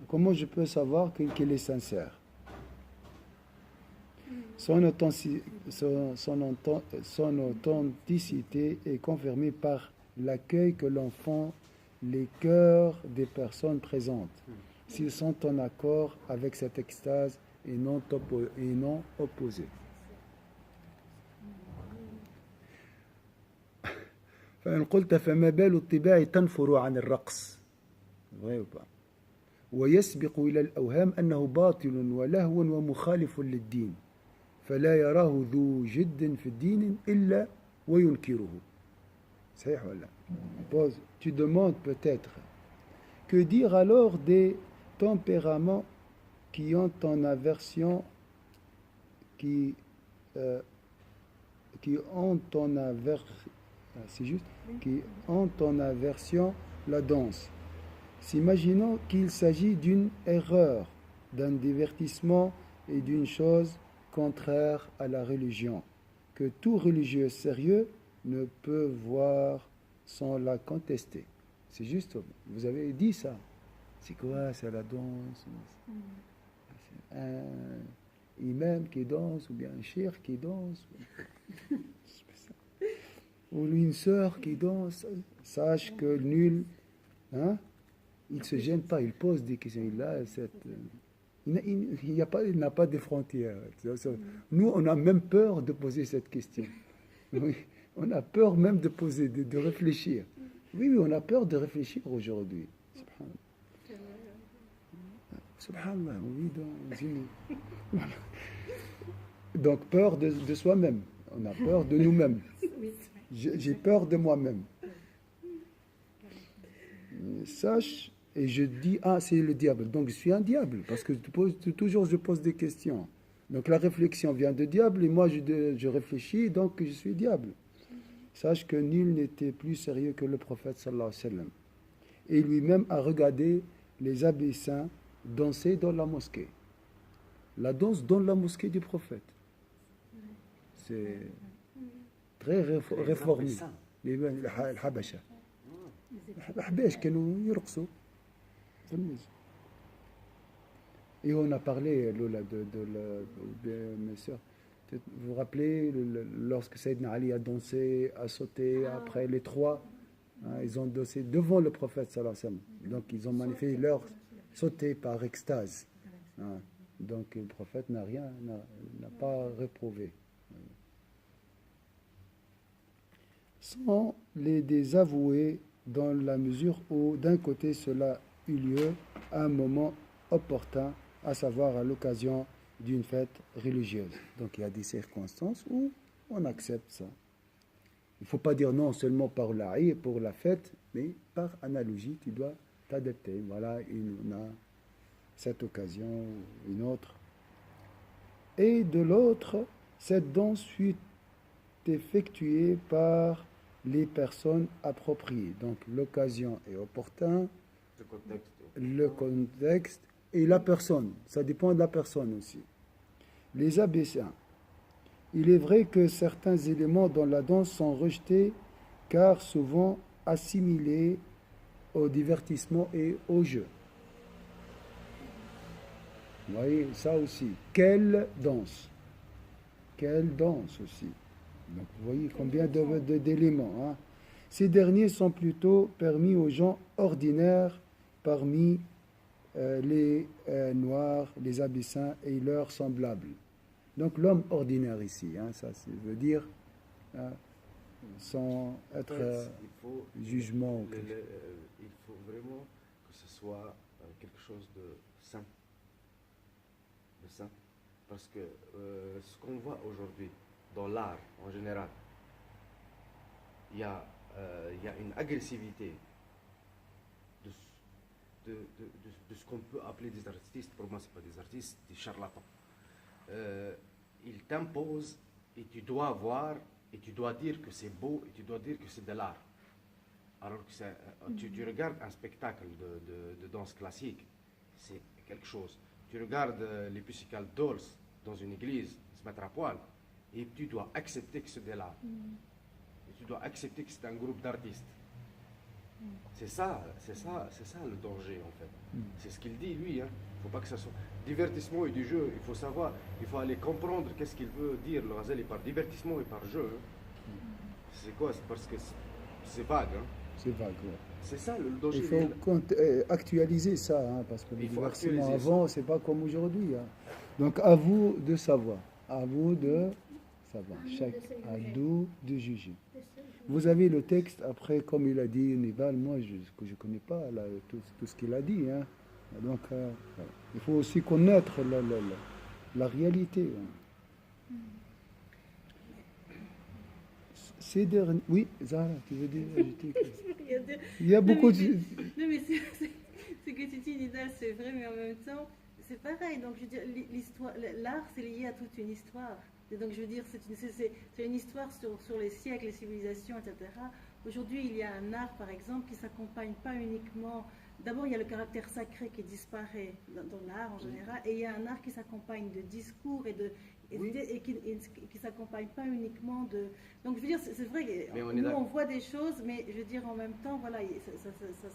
Comment je peux savoir qu'il est sincère? Son authenticité est confirmée par l'accueil que l'on fait les cœurs des personnes présentes, s'ils sont en accord avec cette extase et non opposés. فإن قلت فما بال الطباع تنفر عن الرقص ويسبق إلى الأوهام أنه باطل ولهو ومخالف للدين فلا يراه ذو جد في الدين إلا وينكره. صحيح ولا؟ Pose. Tu demandes peut-être que dire alors des tempéraments qui ont en aversion qui ont en aversion la danse, s'imaginant qu'il s'agit d'une erreur, d'un divertissement et d'une chose contraire à la religion, que tout religieux sérieux ne peut voir sans la contester. C'est juste, vous avez dit ça. C'est quoi? C'est la danse. C'est un imam qui danse, ou bien un cheikh qui danse. Ou une sœur qui danse. Sache que nul, il ne se gêne pas, il pose des questions. Il n'a pas de frontières. Nous, on a même peur de poser cette question. Oui, on a peur même de réfléchir. Oui, on a peur de réfléchir aujourd'hui. Subhanallah, oui, donc peur de soi-même. On a peur de nous-mêmes. J'ai peur de moi-même. Sache, et je dis, c'est le diable. Donc je suis un diable, parce que toujours je pose des questions. Donc la réflexion vient de diable, et moi je réfléchis, donc je suis diable. Sache que nul n'était plus sérieux que le prophète sallallahu alayhi wa sallam. Et lui-même a regardé les abbessins danser dans la mosquée. La danse dans la mosquée du prophète. C'est très réformé. الحبشة الأحباش كانوا يرقصوا. Et on a parlé de mes soeurs. Vous vous rappelez lorsque Sayyidina Ali a dansé, a sauté, après les trois, ils ont dansé devant le prophète sallallahu alayhi wa sallam. Donc ils ont manifesté leur sauté par extase. Donc le prophète n'a pas réprouvé. Sans les désavouer dans la mesure où d'un côté cela eut lieu à un moment opportun, à savoir à l'occasion d'une fête religieuse. Donc il y a des circonstances où on accepte ça. Il ne faut pas dire non seulement par l'Aïd, pour la fête, mais par analogie, tu dois t'adapter. Voilà, on a cette occasion, une autre. Et de l'autre, cette danse fut effectuée par les personnes appropriées. Donc l'occasion est opportune, le contexte et la personne. Ça dépend de la personne aussi. Les abbessins. Il est vrai que certains éléments dans la danse sont rejetés car souvent assimilés au divertissement et au jeu. Vous voyez, ça aussi. Quelle danse? Quelle danse aussi. Donc vous voyez combien d'éléments. Hein. Ces derniers sont plutôt permis aux gens ordinaires parmi les Noirs, les Abyssins et leurs semblables. Donc l'homme ordinaire ici, hein, ça veut dire sans être jugement. Il faut vraiment que ce soit quelque chose de sain. Parce que ce qu'on voit aujourd'hui dans l'art en général, il y a une agressivité de ce qu'on peut appeler des artistes. Pour moi, ce pas des artistes, des charlatans. Ils t'imposent et tu dois voir et tu dois dire que c'est beau et tu dois dire que c'est de l'art. Alors que tu regardes un spectacle de danse classique, c'est quelque chose. Tu regardes les Pussycat Dolls dans une église, se mettre à poil, et tu dois accepter que c'est de l'art. Et tu dois accepter que c'est un groupe d'artistes. C'est ça le danger en fait. C'est ce qu'il dit lui. Il ne faut pas que ça soit divertissement et du jeu. Il faut savoir, il faut aller comprendre qu'est-ce qu'il veut dire le Razali par divertissement et par jeu. C'est quoi? C'est parce que c'est vague. C'est vague, ouais. C'est ça le danger. Il faut actualiser ça, hein, parce que le divertissement avant, c'est pas comme aujourd'hui. Hein. Donc à vous de savoir, à vous de savoir, à nous de juger. Vous avez le texte, après, comme il a dit Nibal, moi je ne connais pas là, tout ce qu'il a dit. Hein. Donc voilà. Il faut aussi connaître la réalité. Hein. Ces derniers... Oui, Zahra, tu veux dire Il y a beaucoup de... Non, mais ce que tu dis, Nidal, c'est vrai, mais en même temps, c'est pareil. Donc, je veux dire, l'art, c'est lié à toute une histoire. Et donc, je veux dire, c'est une histoire sur les siècles, les civilisations, etc. Aujourd'hui, il y a un art, par exemple, qui ne s'accompagne pas uniquement... D'abord, il y a le caractère sacré qui disparaît dans l'art en général, et il y a un art qui s'accompagne de discours et qui ne s'accompagne pas uniquement de... Donc, je veux dire, c'est vrai que on voit des choses, mais je veux dire, en même temps, voilà,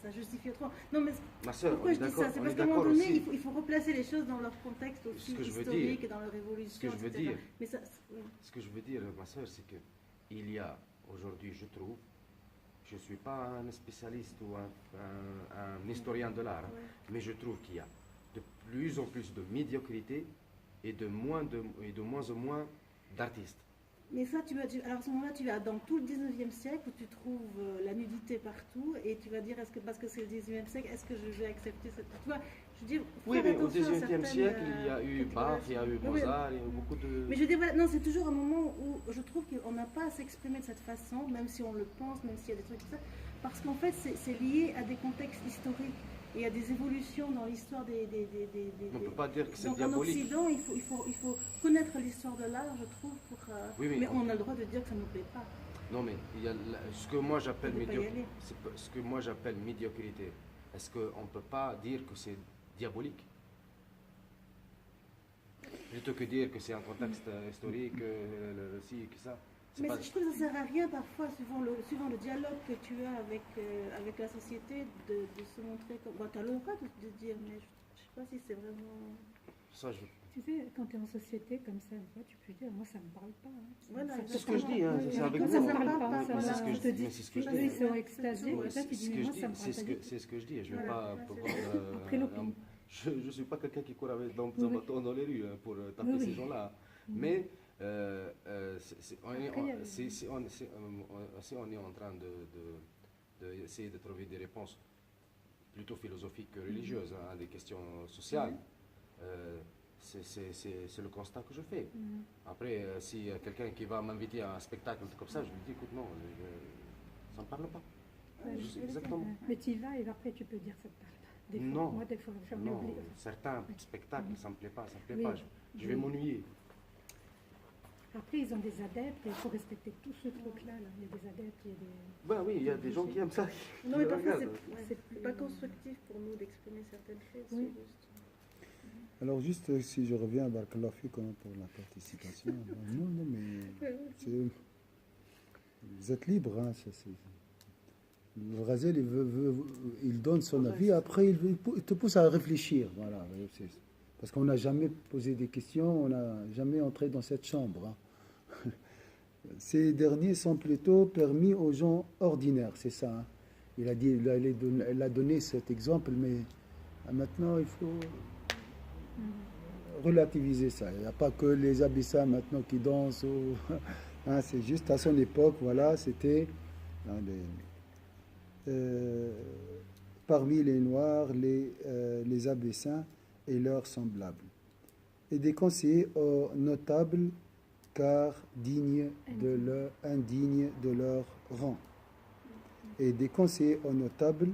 ça justifie trop. Non, mais pourquoi je dis ça? C'est parce qu'à un moment donné, il faut replacer les choses dans leur contexte aussi historique et dans leur évolution, etc. Mais ce que je veux dire, ma soeur, c'est qu'il y a aujourd'hui, je trouve, je ne suis pas un spécialiste ou un historien de l'art, mais je trouve qu'il y a de plus en plus de médiocrité et de moins en moins d'artistes. Mais ça, alors à ce moment-là, tu vas dans tout le 19e siècle où tu trouves la nudité partout et tu vas dire, parce que c'est le 19e siècle, est-ce que je vais accepter cette... Tu vois, je veux dire, oui, mais au 18e siècle, il y a eu Bach, il y a eu Mozart, il y a eu beaucoup de... Mais je dis, voilà, non, c'est toujours un moment où je trouve qu'on n'a pas à s'exprimer de cette façon, même si on le pense, même s'il y a des trucs comme ça, parce qu'en fait, c'est lié à des contextes historiques. Et il y a des évolutions dans l'histoire des... On ne peut pas dire que c'est donc diabolique. En Occident, il faut connaître l'histoire de l'art, je trouve, pour... mais on a le droit de dire que ça ne nous plaît pas. Non, mais il y a ce que moi j'appelle médiocrité. Est-ce qu'on ne peut pas dire que c'est diabolique? Plutôt que dire que c'est un contexte historique, ci, que ça. Mais je trouve que ça ne sert à rien parfois, suivant le dialogue que tu as avec la société, de se montrer comme... Bon, tu as le droit de dire, mais je ne sais pas si c'est vraiment... Ça, Tu sais, quand tu es en société comme ça, tu peux dire, moi ça ne me parle pas. Hein. Voilà, c'est ce que je dis, hein, c'est avec ça vous. ne parle pas. Mais c'est ce que je dis. Mais c'est ce que je dis. Ils sont extasiés, peut-être ils disent, moi ça me parle pas. C'est ce que je dis, je ne vais pas... Après l'opinion. Je ne suis pas quelqu'un qui court avec dans les rues pour taper ces gens-là. Mais si on est en train d'essayer de trouver des réponses plutôt philosophiques que religieuses, hein, des questions sociales. C'est le constat que je fais. Après, si quelqu'un qui va m'inviter à un spectacle comme ça, je lui dis, écoute, non, ça ne me parle pas. Exactement. Mais tu y vas et après tu peux dire ça te parle pas. Des fois, Non, moi, des fois, j'en non, oublie. certains spectacles, ça ne me plaît pas, ça me plaît Oui. pas. Je vais m'ennuyer. Après, ils ont des adeptes et il faut respecter tout ce truc-là. Là. Il y a des adeptes, il y a des... Ben oui, il y a des gens qui aiment ça. Non, mais parfois, Regarde. c'est pas constructif pour nous d'exprimer certaines choses. Oui. C'est juste. Alors juste si je reviens à Barakallahu Fikoum pour la participation. Non, mais vous êtes libre. Hein, le Ghazal, il donne son avis, après il te pousse à réfléchir. Voilà, parce qu'on n'a jamais posé des questions, on n'a jamais entré dans cette chambre. Hein. Ces derniers sont plutôt permis aux gens ordinaires, c'est ça. Hein. Il a donné cet exemple, mais maintenant il faut relativiser ça. Il n'y a pas que les abyssins maintenant qui dansent. Hein, c'est juste à son époque, voilà, c'était parmi les Noirs, les abyssins et leurs semblables. Et des conseillers aux notables, car indignes de leur rang. Et des conseillers aux notables,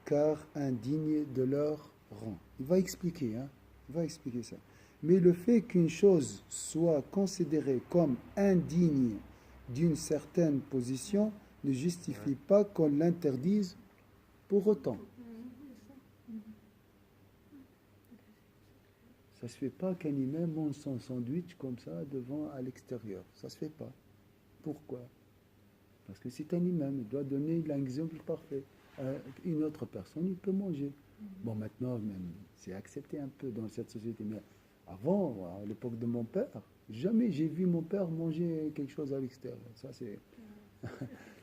car indignes de leur rang. Il va expliquer, hein. Il va expliquer ça. Mais le fait qu'une chose soit considérée comme indigne d'une certaine position ne justifie pas qu'on l'interdise pour autant. Ça se fait pas qu'un imam mange son sandwich comme ça devant à l'extérieur. Ça se fait pas. Pourquoi? Parce que c'est un imam, il doit donner l'exemple parfait. Une autre personne, il peut manger. Bon, maintenant, même, c'est accepté un peu dans cette société. Mais avant, à l'époque de mon père, jamais j'ai vu mon père manger quelque chose à l'extérieur. Ça, c'est...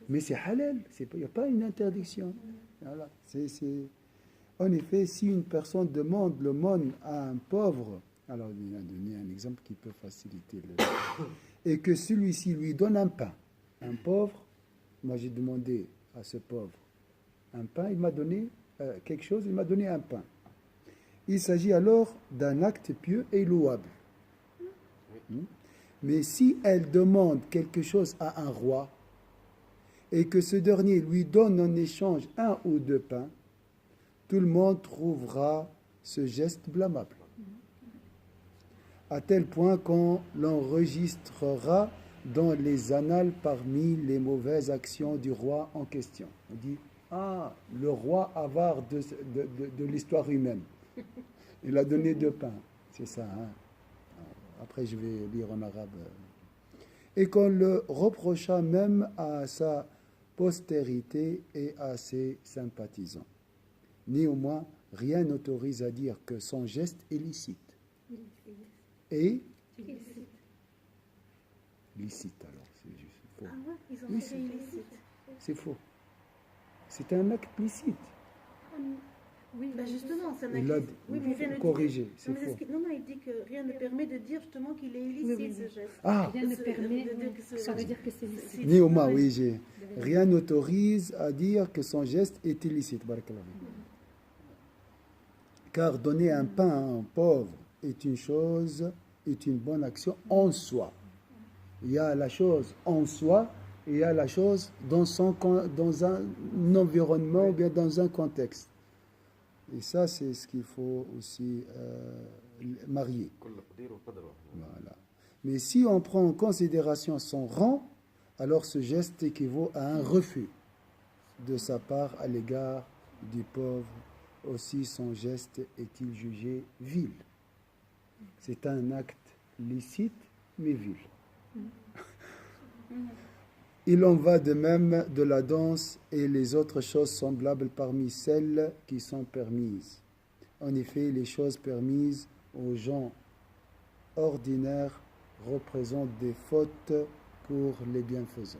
Mais c'est halal, il n'y a pas une interdiction. Voilà. En effet, si une personne demande l'aumône à un pauvre, alors il a donné un exemple qui peut faciliter et que celui-ci lui donne un pain. Un pauvre, moi j'ai demandé à ce pauvre un pain, il m'a donné quelque chose, il m'a donné un pain. Il s'agit alors d'un acte pieux et louable. Mais si elle demande quelque chose à un roi et que ce dernier lui donne en échange 1 ou 2 pains, tout le monde trouvera ce geste blâmable. À tel point qu'on l'enregistrera dans les annales parmi les mauvaises actions du roi en question. On dit, le roi avare de l'histoire humaine. Il a donné 2 pains. C'est ça. Hein? Après, je vais lire en arabe. Et qu'on le reprocha même à sa postérité et à ses sympathisants. Néanmoins, rien n'autorise à dire que son geste est licite. Et licite, alors, c'est juste faux. Ah ouais, ils ont fait illicite. C'est faux. C'est un acte licite. Oui, ben justement, c'est un Il acte. l'a corrigé, c'est faux. Non, il dit que rien ne permet de dire justement qu'il est illicite, ce geste. Rien ne permet, ça veut dire que c'est illicite. Néoma, oui, rien n'autorise à dire que son geste est illicite. Car donner un pain à un pauvre est une bonne action en soi. Il y a la chose en soi, et il y a la chose dans un environnement ou bien dans un contexte. Et ça, c'est ce qu'il faut aussi marier. Voilà. Mais si on prend en considération son rang, alors ce geste équivaut à un refus de sa part à l'égard du pauvre. Aussi, son geste est-il jugé vil. C'est un acte licite, mais vil. Il en va de même de la danse et les autres choses semblables parmi celles qui sont permises. En effet, les choses permises aux gens ordinaires représentent des fautes pour les bienfaisants.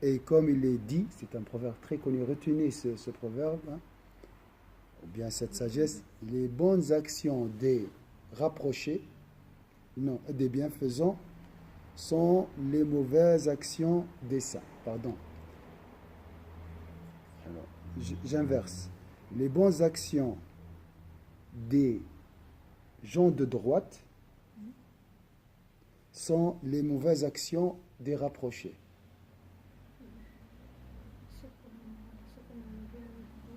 Et comme il est dit, c'est un proverbe très connu, retenez ce proverbe, hein, ou bien cette sagesse, les bonnes actions des rapprochés, non, des bienfaisants, sont les mauvaises actions des saints. Pardon. j'inverse. Les bonnes actions des gens de droite sont les mauvaises actions des rapprochés.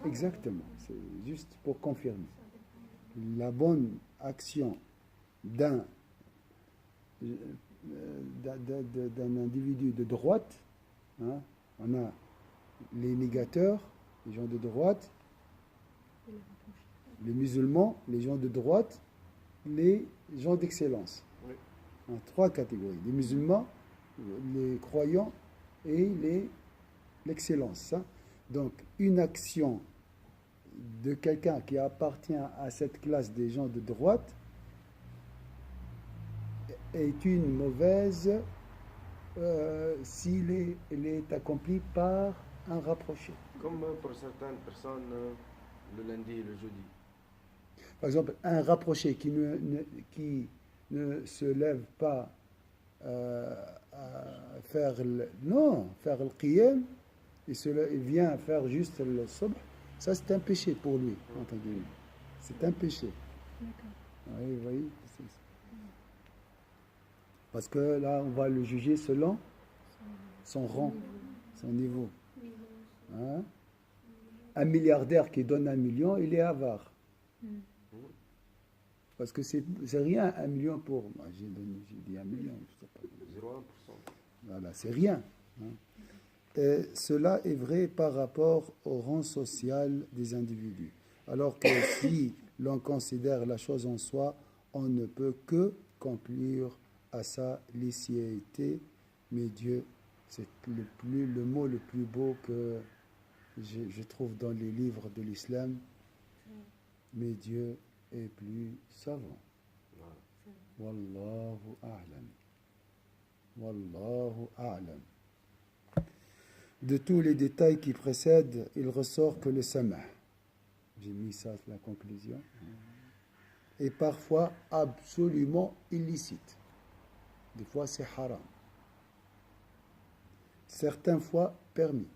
Exactement, c'est juste pour confirmer. La bonne action d'un individu de droite, hein, on a les négateurs, les gens de droite, les musulmans, les gens de droite, les gens d'excellence. Oui. En 3 catégories. Les musulmans, les croyants et l'excellence. Hein. Donc, une action de quelqu'un qui appartient à cette classe des gens de droite est une mauvaise s'il est accompli par un rapproché. Comme pour certaines personnes, le lundi et le jeudi. Par exemple, un rapproché qui ne se lève pas à faire faire le qiyam, il vient faire juste le subh, ça c'est un péché pour lui, entre guillemets. C'est un péché. D'accord. Oui, vous voyez, parce que là, on va le juger selon son rang, son niveau. Hein? Un milliardaire qui donne 1 million, il est avare. Parce que c'est rien 1 million pour moi. J'ai dit 1 million. Je sais pas. 0,1%. Voilà, c'est rien. Hein. Et cela est vrai par rapport au rang social des individus. Alors que si l'on considère la chose en soi, on ne peut que conclure à sa licéité. Mais Dieu, c'est le mot le plus beau que je trouve dans les livres de l'islam. Mais Dieu est plus savant. Wallahu a'lam. Wallahu a'lam. De tous les détails qui précèdent, il ressort que le sama', j'ai mis ça à la conclusion, est parfois absolument illicite. Des fois c'est haram. Certaines fois permis.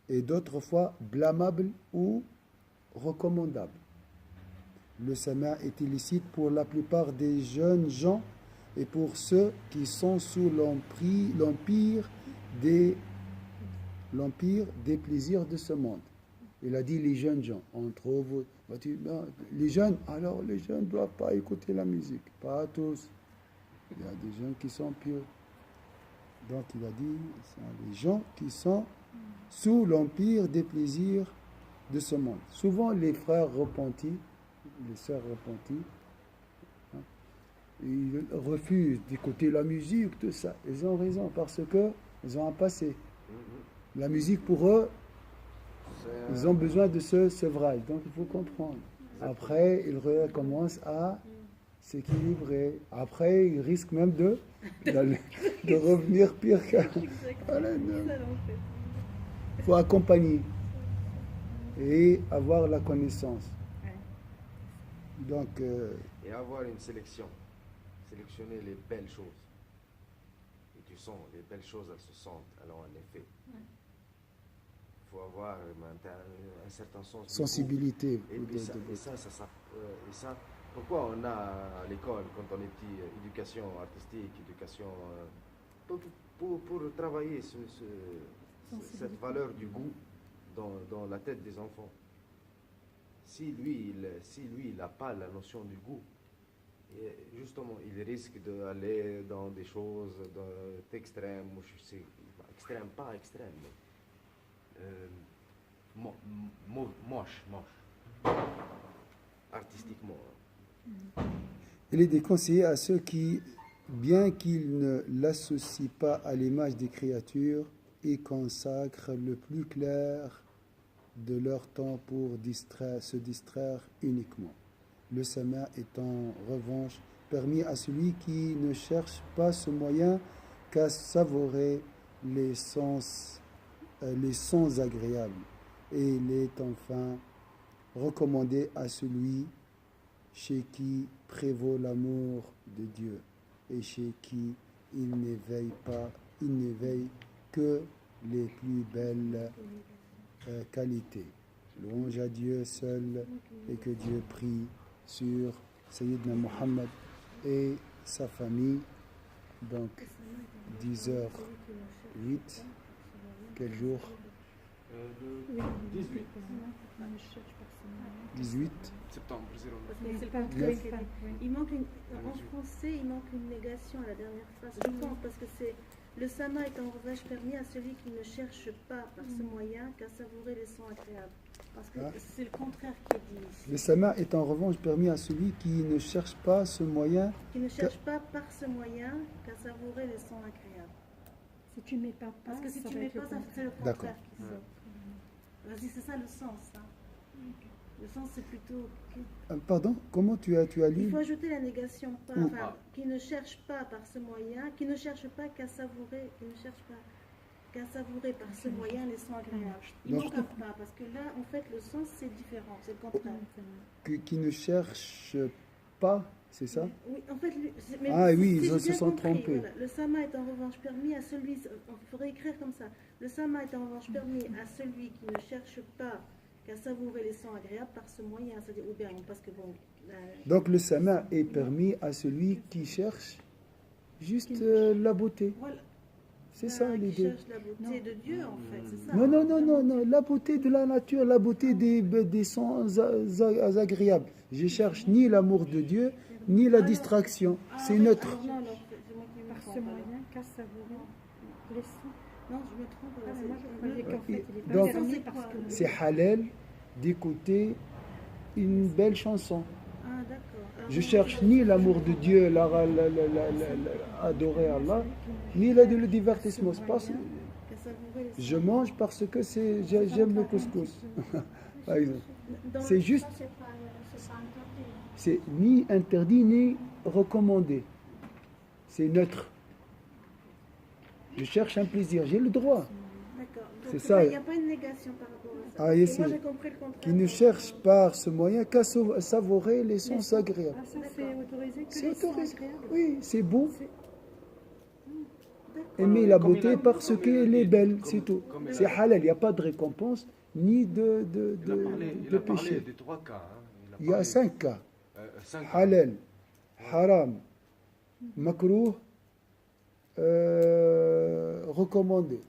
Et d'autres fois blâmable ou recommandable. Le sama' est illicite pour la plupart des jeunes gens et pour ceux qui sont sous l'empire des plaisirs de ce monde. Il a dit les jeunes gens. On trouve les jeunes, alors les jeunes ne doivent pas écouter la musique. Pas tous. Il y a des jeunes qui sont pieux. Donc il a dit, ce sont les gens qui sont sous l'empire des plaisirs de ce monde. Souvent les frères repentis, les sœurs repenties, hein, ils refusent d'écouter la musique, tout ça. Ils ont raison parce que ils ont un passé. La musique pour eux, ils ont besoin de ce sevrage. Donc il faut comprendre. Après, ils recommencent à s'équilibrer. Après, ils risquent même de revenir pire qu'avant. Voilà, il faut accompagner et avoir la connaissance. Donc, et avoir une sélection. Sélectionner les belles choses. Et tu sens, les belles choses, elles se sentent, elles ont un effet. Il faut avoir un certain sens. Sensibilité. Et ça, pourquoi on a à l'école, quand on est petit, éducation artistique, éducation... pour travailler cette valeur du goût dans la tête des enfants. Si lui, il n'a pas la notion du goût, et justement, il risque d'aller dans des choses extrêmes, ou je sais, extrêmes, pas extrêmes, mais moche, artistiquement. Il est déconseillé à ceux qui, bien qu'ils ne l'associent pas à l'image des créatures, y consacrent le plus clair de leur temps pour se distraire uniquement. Le sama' est en revanche permis à celui qui ne cherche pas ce moyen qu'à savourer les sons agréables. Et il est enfin recommandé à celui chez qui prévaut l'amour de Dieu et chez qui il n'éveille que les plus belles qualité. Louange à Dieu seul et que Dieu prie sur Sayyidina Muhammad et sa famille. Donc 10h08, quel jour? 18 septembre 09. Parce que c'est le contraire qui est- Il manque en français, il manque une négation à la dernière phrase. Je pense parce que c'est le sama est en revanche permis à celui qui ne cherche pas par ce moyen qu'à savourer les sons agréables. Parce que c'est le contraire qui est dit ici. Le sama est en revanche permis à celui qui ne cherche pas ce moyen. Qui ne cherche pas par ce moyen qu'à savourer les sons agréables. Si tu ne mets pas, Parce que si ça tu va mets être le pas, ça contraire. c'est le D'accord. contraire qui sort. Vas-y, c'est ça le sens. Hein. Le sens c'est plutôt Pardon, comment tu as il lu? faut ajouter la négation pas, Ou- enfin, qui ne cherche pas par ce moyen, qui ne cherche pas qu'à savourer, qui ne cherche pas qu'à savourer par ce moyen les sons agréables. Il Donc- manque un pas parce que là, en fait, le sens c'est différent, c'est le contraire. Qui ne cherche pas, c'est ça? Oui, en fait, Ah oui, si ils j'ai se bien sont compris, trompés. voilà, le sama est en revanche permis à celui, il faudrait écrire comme ça. Le sama est en revanche permis à celui qui ne cherche pas qu'à savourer les sons agréables par ce moyen, c'est-à-dire ou bien parce que bon. Donc le sama est permis à celui qui cherche juste la beauté. Voilà. C'est ça Qui l'idée. cherche la beauté de Dieu en fait, c'est ça. Non, non, non, non, non, la beauté de la nature, la beauté des sons agréables. Je cherche ni l'amour de Dieu, ni la distraction. C'est oui, neutre. alors non, non, c'est moi qui me Par ce trompe, alors. moyen qu'à savourer les sons. Non, je me trompe. Ah, mais moi, je c'est- croyais qu'en fait, il est Donc- pas permis C'est parce quoi que... C'est halal d'écouter une belle chanson. Ah d'accord. Alors, Je cherche ni l'amour de Dieu, adorer Allah, ni le divertissement. C'est pas- qu'à savourer les Je sons. mange parce que j'aime le couscous. Par exemple. Dans C'est le- juste, Ça, c'est pas interdit. c'est ni interdit ni recommandé. C'est neutre. Je cherche un plaisir, j'ai le droit. D'accord. C'est Donc, ça. Il n'y a pas une négation par rapport à ça. Ah, Et yes, moi yes. j'ai compris le contraire. Qui ne cherche par ce moyen qu'à savourer les sons agréables. Ah, ça, c'est autorisé que C'est les sons autorisé. agréables. Oui, c'est beau. D'accord. Aimer la Comme beauté il a- parce comme il a qu'elle dit, est belle, comme- c'est tout. comme il a- C'est halal, il n'y a pas de récompense ni de Il a parlé péché. des 3 cas. Hein. Il y a parlé- 5 cas. 5 halal, haram, makruh, recommandé.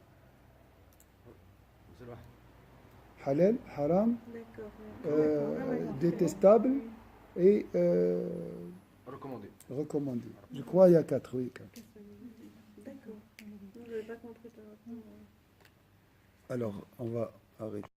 C'est vrai. Halal, haram, D'accord. détestable et Recommandé. recommandé. Je crois qu'il y a 4, oui. 4. D'accord. Non, je n'avais pas compris par rapport à... Alors, on va arrêter.